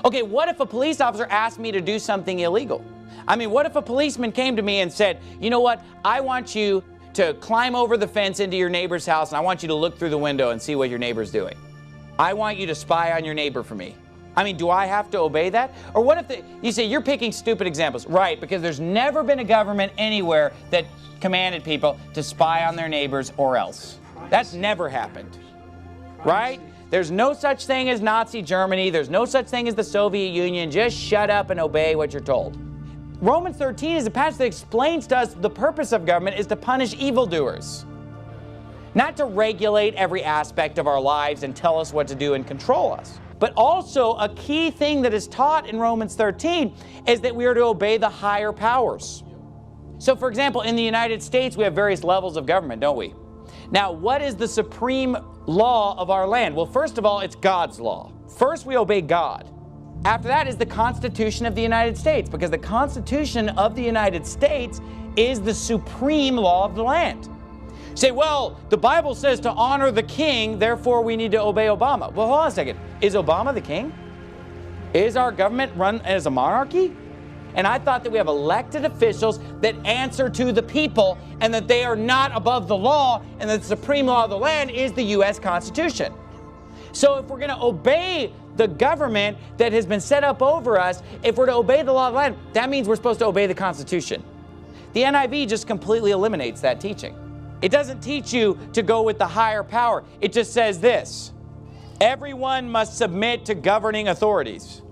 Okay, what if a police officer asked me to do something illegal? I mean, what if a policeman came to me and said, "You know what? I want you to climb over the fence into your neighbor's house, and I want you to look through the window and see what your neighbor's doing. I want you to spy on your neighbor for me." I mean, do I have to obey that? Or what if you say, you're picking stupid examples. Right, because there's never been a government anywhere that commanded people to spy on their neighbors or else. That's never happened. Right? There's no such thing as Nazi Germany. There's no such thing as the Soviet Union. Just shut up and obey what you're told. Romans 13 is a passage that explains to us the purpose of government is to punish evildoers. Not to regulate every aspect of our lives and tell us what to do and control us. But also, a key thing that is taught in Romans 13 is that we are to obey the higher powers. So for example, in the United States, we have various levels of government, don't we? Now, what is the supreme law of our land? Well, first of all, it's God's law. First, we obey God. After that is the Constitution of the United States, because the Constitution of the United States is the supreme law of the land. You say, well, the Bible says to honor the king, therefore we need to obey Obama. Well, hold on a second. Is Obama the king? Is our government run as a monarchy? And I thought that we have elected officials that answer to the people and that they are not above the law, and that the supreme law of the land is the U.S. Constitution. So if we're going to obey the government that has been set up over us, if we're to obey the law of the land, that means we're supposed to obey the Constitution. The NIV just completely eliminates that teaching. It doesn't teach you to go with the higher power. It just says this: everyone must submit to governing authorities.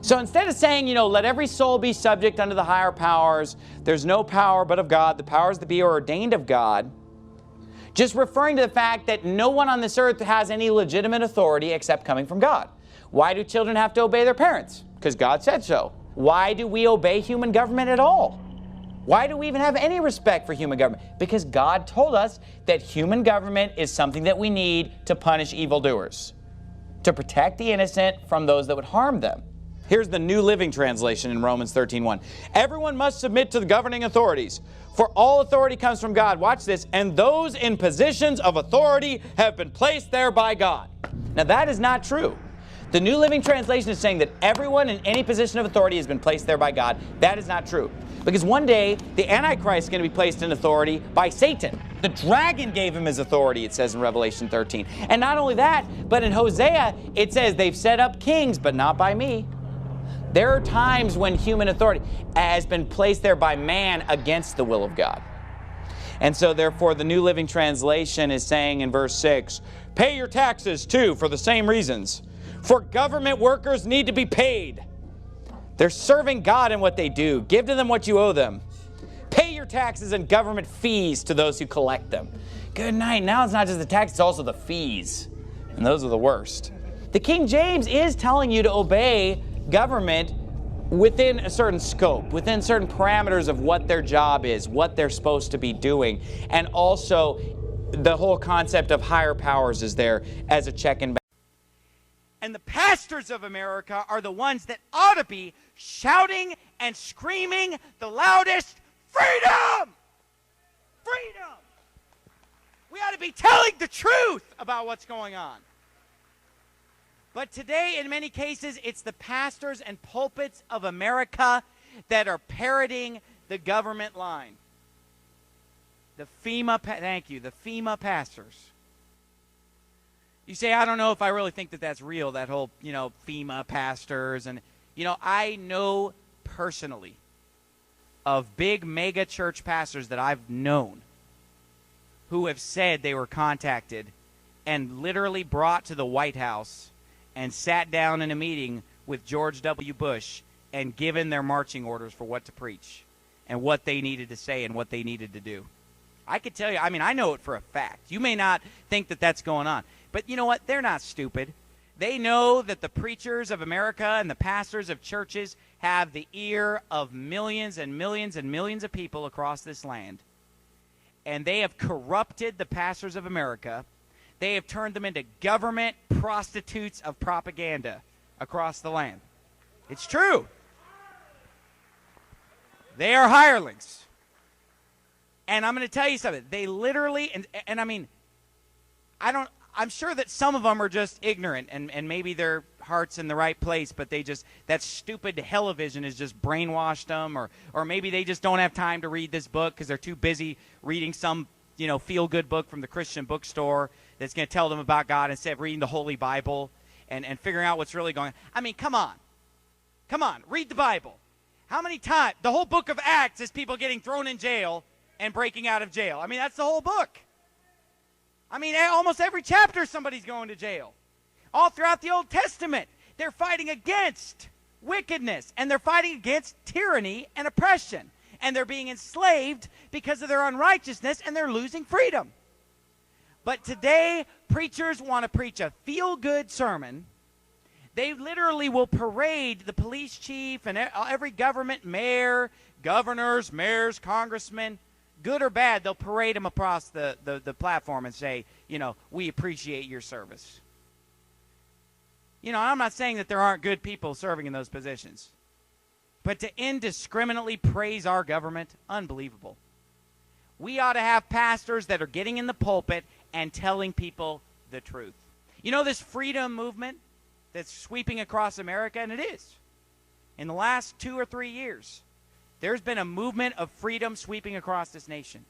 So instead of saying, let every soul be subject unto the higher powers, there's no power but of God, the powers that be are ordained of God, just referring to the fact that no one on this earth has any legitimate authority except coming from God. Why do children have to obey their parents? Because God said so. Why do we obey human government at all? Why do we even have any respect for human government? Because God told us that human government is something that we need to punish evildoers, to protect the innocent from those that would harm them. Here's the New Living Translation in Romans 13:1. Everyone must submit to the governing authorities, for all authority comes from God. Watch this. And those in positions of authority have been placed there by God. Now that is not true. The New Living Translation is saying that everyone in any position of authority has been placed there by God. That is not true. Because one day, the Antichrist is going to be placed in authority by Satan. The dragon gave him his authority, it says in Revelation 13. And not only that, but in Hosea, it says they've set up kings, but not by me. There are times when human authority has been placed there by man against the will of God. And so therefore the New Living Translation is saying in verse 6, pay your taxes too for the same reasons. For government workers need to be paid. They're serving God in what they do. Give to them what you owe them. Pay your taxes and government fees to those who collect them. Good night. Now it's not just the tax, it's also the fees. And those are the worst. The King James is telling you to obey government within a certain scope, within certain parameters of what their job is, what they're supposed to be doing. And also the whole concept of higher powers is there as a check and balance. And the pastors of America are the ones that ought to be shouting and screaming the loudest, freedom! Freedom! We ought to be telling the truth about what's going on. But today, in many cases, it's the pastors and pulpits of America that are parroting the government line. The FEMA pastors. You say, I don't know if I really think that that's real, that whole, FEMA pastors. And, I know personally of big mega church pastors that I've known who have said they were contacted and literally brought to the White House and sat down in a meeting with George W. Bush and given their marching orders for what to preach and what they needed to say and what they needed to do. I could tell you, I know it for a fact. You may not think that that's going on. But you know what? They're not stupid. They know that the preachers of America and the pastors of churches have the ear of millions and millions and millions of people across this land. And they have corrupted the pastors of America. They have turned them into government prostitutes of propaganda across the land. It's true. They are hirelings. And I'm going to tell you something. They literally, I'm sure that some of them are just ignorant and maybe their heart's in the right place, but that stupid television has just brainwashed them, or maybe they just don't have time to read this book because they're too busy reading some, feel-good book from the Christian bookstore that's going to tell them about God instead of reading the Holy Bible and figuring out what's really going on. Come on. Come on, read the Bible. How many times? The whole book of Acts is people getting thrown in jail and breaking out of jail. That's the whole book. Almost every chapter somebody's going to jail. All throughout the Old Testament, they're fighting against wickedness, and they're fighting against tyranny and oppression. And they're being enslaved because of their unrighteousness, and they're losing freedom. But today, preachers want to preach a feel-good sermon They literally will parade the police chief and every government mayor, governors, mayors, congressmen, good or bad, they'll parade them across the platform and say, we appreciate your service. I'm not saying that there aren't good people serving in those positions. But to indiscriminately praise our government, unbelievable. We ought to have pastors that are getting in the pulpit and telling people the truth. This freedom movement that's sweeping across America, and it is. In the last 2 or 3 years, there's been a movement of freedom sweeping across this nation.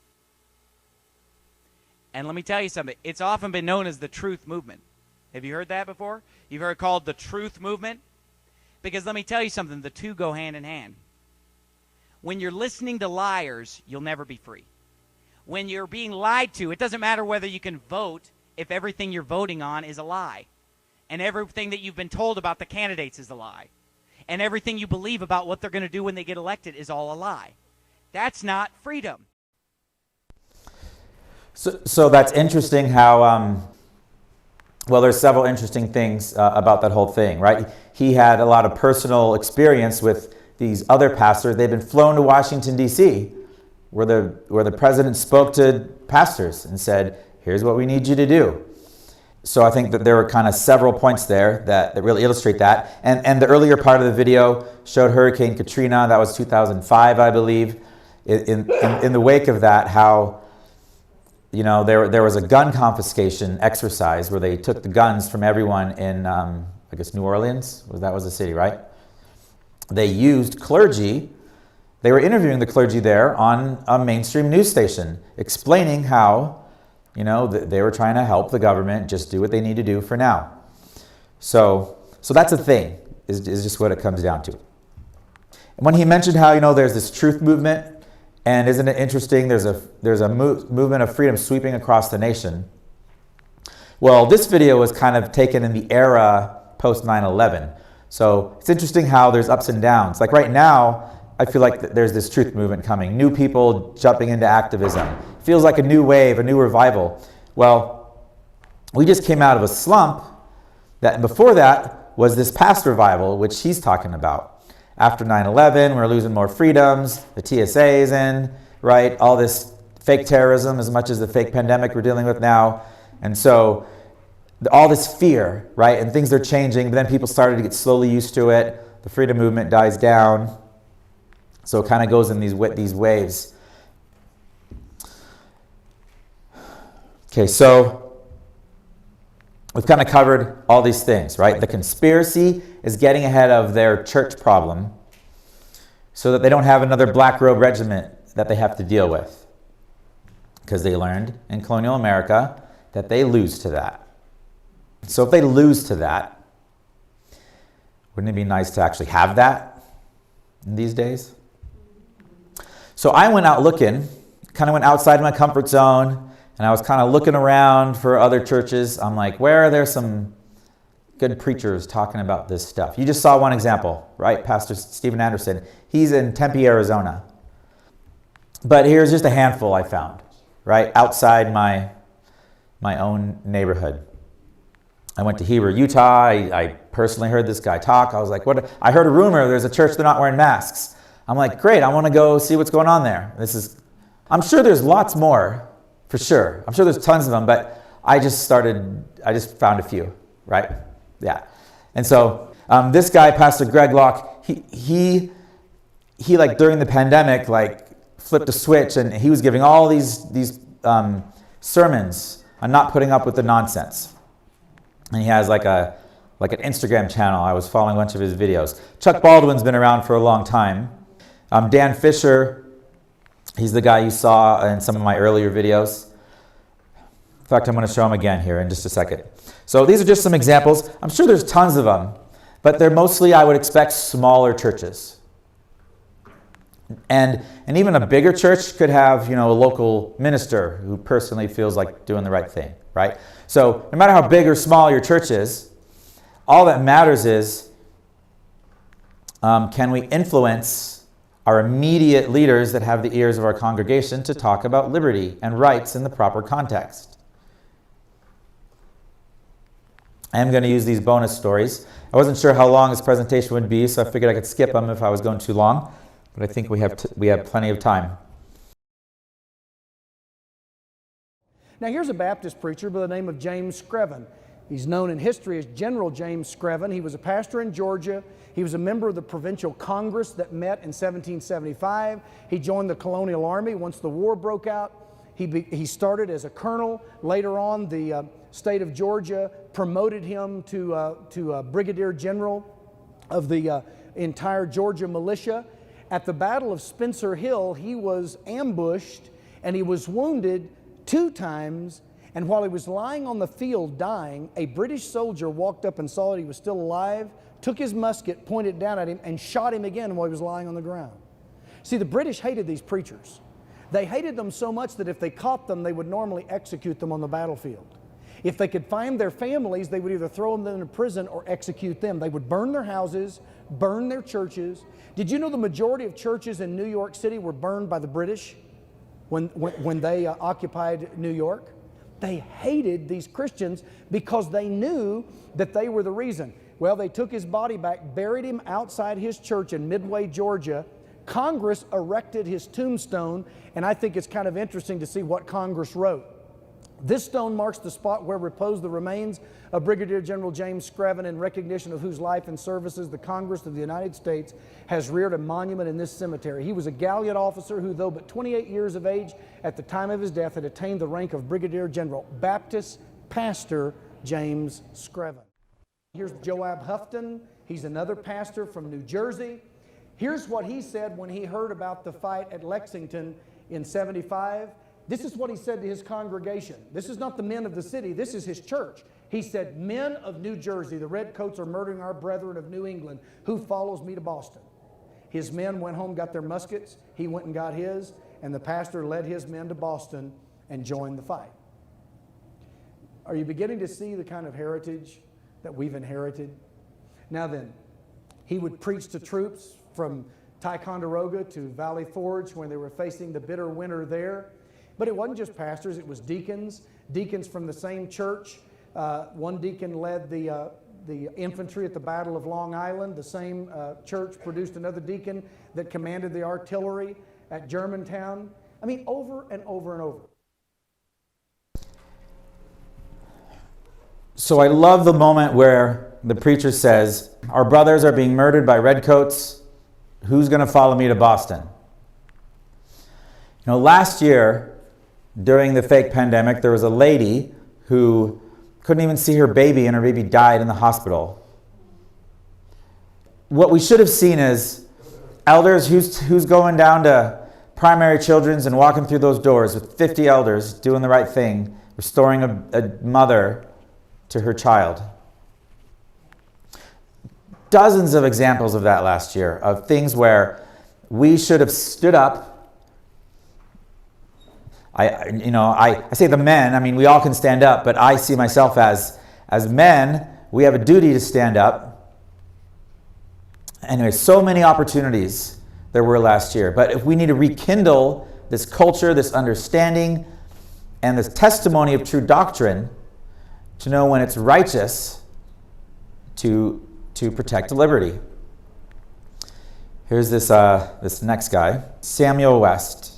And let me tell you something. It's often been known as the truth movement. Have you heard that before? You've heard it called the truth movement? Because let me tell you something. The two go hand in hand. When you're listening to liars, you'll never be free. When you're being lied to, it doesn't matter whether you can vote if everything you're voting on is a lie. And everything that you've been told about the candidates is a lie. And everything you believe about what they're going to do when they get elected is all a lie. That's not freedom. So that's interesting how, there's several interesting things about that whole thing, right? He had a lot of personal experience with these other pastors. They've been flown to Washington, D.C., where the president spoke to pastors and said, here's what we need you to do. So I think that there were kind of several points there that really illustrate that. And the earlier part of the video showed Hurricane Katrina. That was 2005, I believe. In the wake of that, how there was a gun confiscation exercise where they took the guns from everyone in, New Orleans. That was the city, right? They used clergy. They were interviewing the clergy there on a mainstream news station, explaining how they were trying to help the government just do what they need to do for now. So that's a thing, is just what it comes down to. And when he mentioned how, there's this truth movement, and isn't it interesting, there's a movement of freedom sweeping across the nation. Well, this video was kind of taken in the era post 9/11. So it's interesting how there's ups and downs. Like right now, I feel like there's this truth movement coming. New people jumping into activism. Feels like a new wave, a new revival. Well, we just came out of a slump that before that was this past revival, which he's talking about. After 9/11, we're losing more freedoms. The TSA is in, right? All this fake terrorism as much as the fake pandemic we're dealing with now. And so all this fear, right? And things are changing, but then people started to get slowly used to it. The freedom movement dies down. So it kind of goes in these waves. Okay, so we've kind of covered all these things, right? The conspiracy is getting ahead of their church problem so that they don't have another black robe regiment that they have to deal with. Because they learned in colonial America that they lose to that. So if they lose to that, wouldn't it be nice to actually have that in these days? So I went out looking, kind of went outside my comfort zone, and I was kind of looking around for other churches. I'm like, where are there some good preachers talking about this stuff? You just saw one example, right? Pastor Stephen Anderson. He's in Tempe, Arizona. But here's just a handful I found, right? Outside my own neighborhood. I went to Heber, Utah. I personally heard this guy talk. I was like, what? I heard a rumor there's a church they're not wearing masks. I'm like, great, I want to go see what's going on there. I'm sure there's lots more, for sure. I'm sure there's tons of them, but I just found a few, right? Yeah. And so this guy, Pastor Greg Locke, he like during the pandemic, like flipped a switch, and he was giving all these sermons on not putting up with the nonsense. And he has like an Instagram channel. I was following a bunch of his videos. Chuck Baldwin's been around for a long time. Dan Fisher, he's the guy you saw in some of my earlier videos. In fact, I'm going to show him again here in just a second. So these are just some examples. I'm sure there's tons of them, but they're mostly, I would expect, smaller churches. And even a bigger church could have, a local minister who personally feels like doing the right thing, right? So no matter how big or small your church is, all that matters is, can we influence our immediate leaders that have the ears of our congregation to talk about liberty and rights in the proper context? I am going to use these bonus stories. I wasn't sure how long this presentation would be, so I figured I could skip them if I was going too long, but I think we have plenty of time. Now here's a Baptist preacher by the name of James Screven. He's known in history as General James Screven. He was a pastor in Georgia. He was a member of the Provincial Congress that met in 1775. He joined the Colonial Army once the war broke out. He started as a colonel. Later on, the state of Georgia promoted him to brigadier general of the entire Georgia militia. At the Battle of Spencer Hill, he was ambushed and he was wounded 2 times. And while he was lying on the field dying, a British soldier walked up and saw that he was still alive, took his musket, pointed down at him, and shot him again while he was lying on the ground. See, the British hated these preachers. They hated them so much that if they caught them, they would normally execute them on the battlefield. If they could find their families, they would either throw them into prison or execute them. They would burn their houses, burn their churches. Did you know the majority of churches in New York City were burned by the British when they occupied New York? They hated these Christians because they knew that they were the reason. Well, they took his body back, buried him outside his church in Midway, Georgia. Congress erected his tombstone, and I think it's kind of interesting to see what Congress wrote. This stone marks the spot where repose the remains of Brigadier General James Screven, in recognition of whose life and services the Congress of the United States has reared a monument in this cemetery. He was a gallant officer who, though but 28 years of age at the time of his death, had attained the rank of Brigadier General. Baptist pastor James Screven. Here's Joab Houghton. He's another pastor from New Jersey. Here's what he said when he heard about the fight at Lexington in 75. This is what he said to his congregation. This is not the men of the city, this is his church. He said, "Men of New Jersey, the redcoats are murdering our brethren of New England. Who follows me to Boston?" His men went home, got their muskets. He went and got his, and the pastor led his men to Boston and joined the fight. Are you beginning to see the kind of heritage that we've inherited? Now then, he would preach to troops from Ticonderoga to Valley Forge when they were facing the bitter winter there. But it wasn't just pastors, it was deacons from the same church. One deacon led the infantry at the Battle of Long Island. The same church produced another deacon that commanded the artillery at Germantown. I mean, over and over and over. So I love the moment where the preacher says, "Our brothers are being murdered by redcoats. Who's going to follow me to Boston?" You know, last year, during the fake pandemic, there was a lady who couldn't even see her baby, and her baby died in the hospital. What we should have seen is elders, who's going down to primary children's and walking through those doors with 50 elders doing the right thing, restoring a mother to her child. Dozens of examples of that last year, of things where we should have stood up. I say the men, I mean, we all can stand up, but I see myself as men, we have a duty to stand up. Anyway, so many opportunities there were last year. But if we need to rekindle this culture, this understanding, and this testimony of true doctrine, to know when it's righteous to protect liberty. Here's this next guy, Samuel West.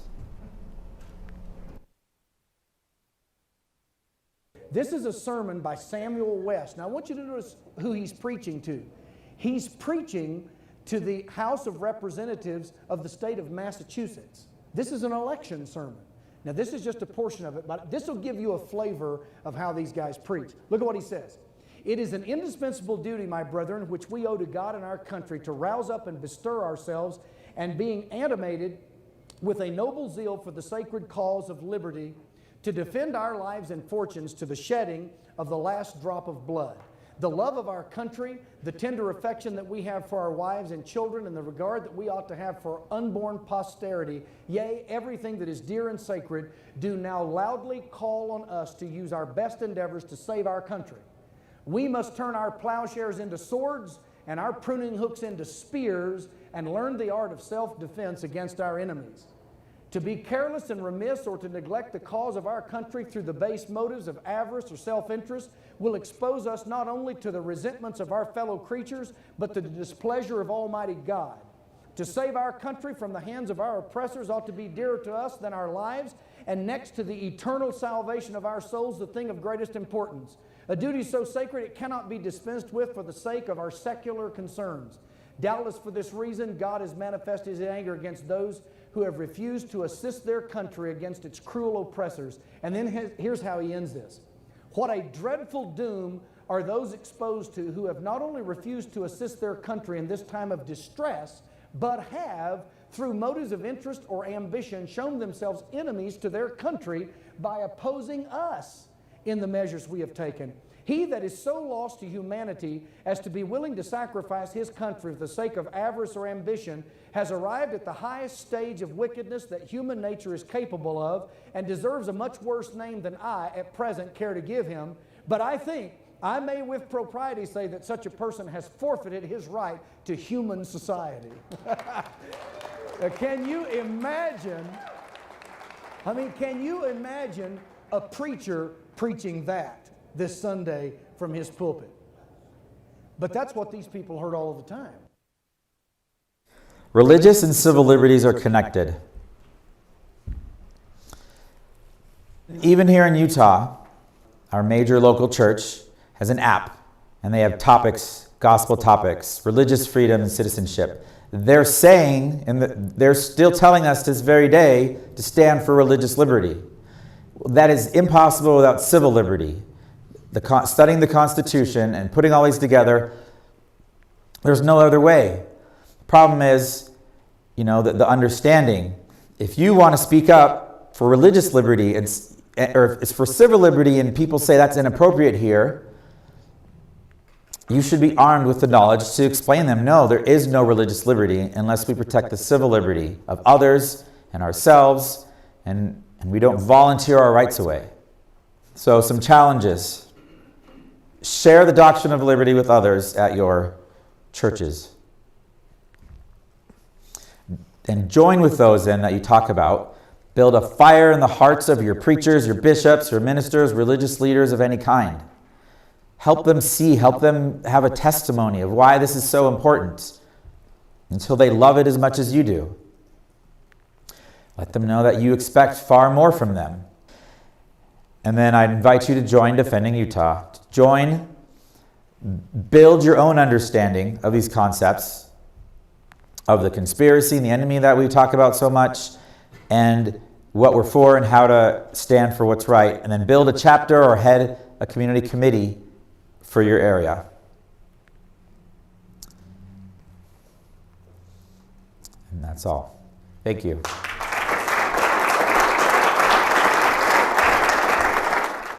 This is a sermon by Samuel West. Now I want you to notice who he's preaching to. He's preaching to the House of Representatives of the state of Massachusetts. This is an election sermon. Now this is just a portion of it, but this will give you a flavor of how these guys preach. Look at what he says. "It is an indispensable duty, my brethren, which we owe to God and our country, to rouse up and bestir ourselves, and being animated with a noble zeal for the sacred cause of liberty, to defend our lives and fortunes to the shedding of the last drop of blood. The love of our country, the tender affection that we have for our wives and children, and the regard that we ought to have for unborn posterity, yea, everything that is dear and sacred, do now loudly call on us to use our best endeavors to save our country. We must turn our plowshares into swords and our pruning hooks into spears, and learn the art of self-defense against our enemies. To be careless and remiss or to neglect the cause of our country through the base motives of avarice or self-interest will expose us not only to the resentments of our fellow creatures, but to the displeasure of Almighty God. To save our country from the hands of our oppressors ought to be dearer to us than our lives, and next to the eternal salvation of our souls, the thing of greatest importance. A duty so sacred it cannot be dispensed with for the sake of our secular concerns. Doubtless for this reason, God has manifested His anger against those who have refused to assist their country against its cruel oppressors. And then here's how he ends this. What a dreadful doom are those exposed to who have not only refused to assist their country in this time of distress, but have, through motives of interest or ambition, shown themselves enemies to their country by opposing us in the measures we have taken. He that is so lost to humanity as to be willing to sacrifice his country for the sake of avarice or ambition has arrived at the highest stage of wickedness that human nature is capable of, and deserves a much worse name than I at present care to give him. But I think I may with propriety say that such a person has forfeited his right to human society. Can you imagine? I mean, can you imagine a preacher preaching that this Sunday from his pulpit? But that's what these people heard all of the time. Religious and civil liberties are connected. Even here in Utah, our major local church has an app, and they have topics, gospel topics, religious freedom and citizenship. They're saying, and they're still telling us this very day, to stand for religious liberty. That is impossible without civil liberty. Studying the Constitution and putting all these together, there's no other way. The problem is, the understanding. If you want to speak up for religious liberty, or if it's for civil liberty and people say that's inappropriate here, you should be armed with the knowledge to explain them, no, there is no religious liberty unless we protect the civil liberty of others and ourselves, and we don't volunteer our rights away. So some challenges. Share the doctrine of liberty with others at your churches. And join with those then that you talk about. Build a fire in the hearts of your preachers, your bishops, your ministers, religious leaders of any kind. Help them see, help them have a testimony of why this is so important until they love it as much as you do. Let them know that you expect far more from them. And then I invite you to join Defending Utah. Join, build your own understanding of these concepts, of the conspiracy and the enemy that we talk about so much, and what we're for and how to stand for what's right. And then build a chapter or head a community committee for your area. And that's all. Thank you.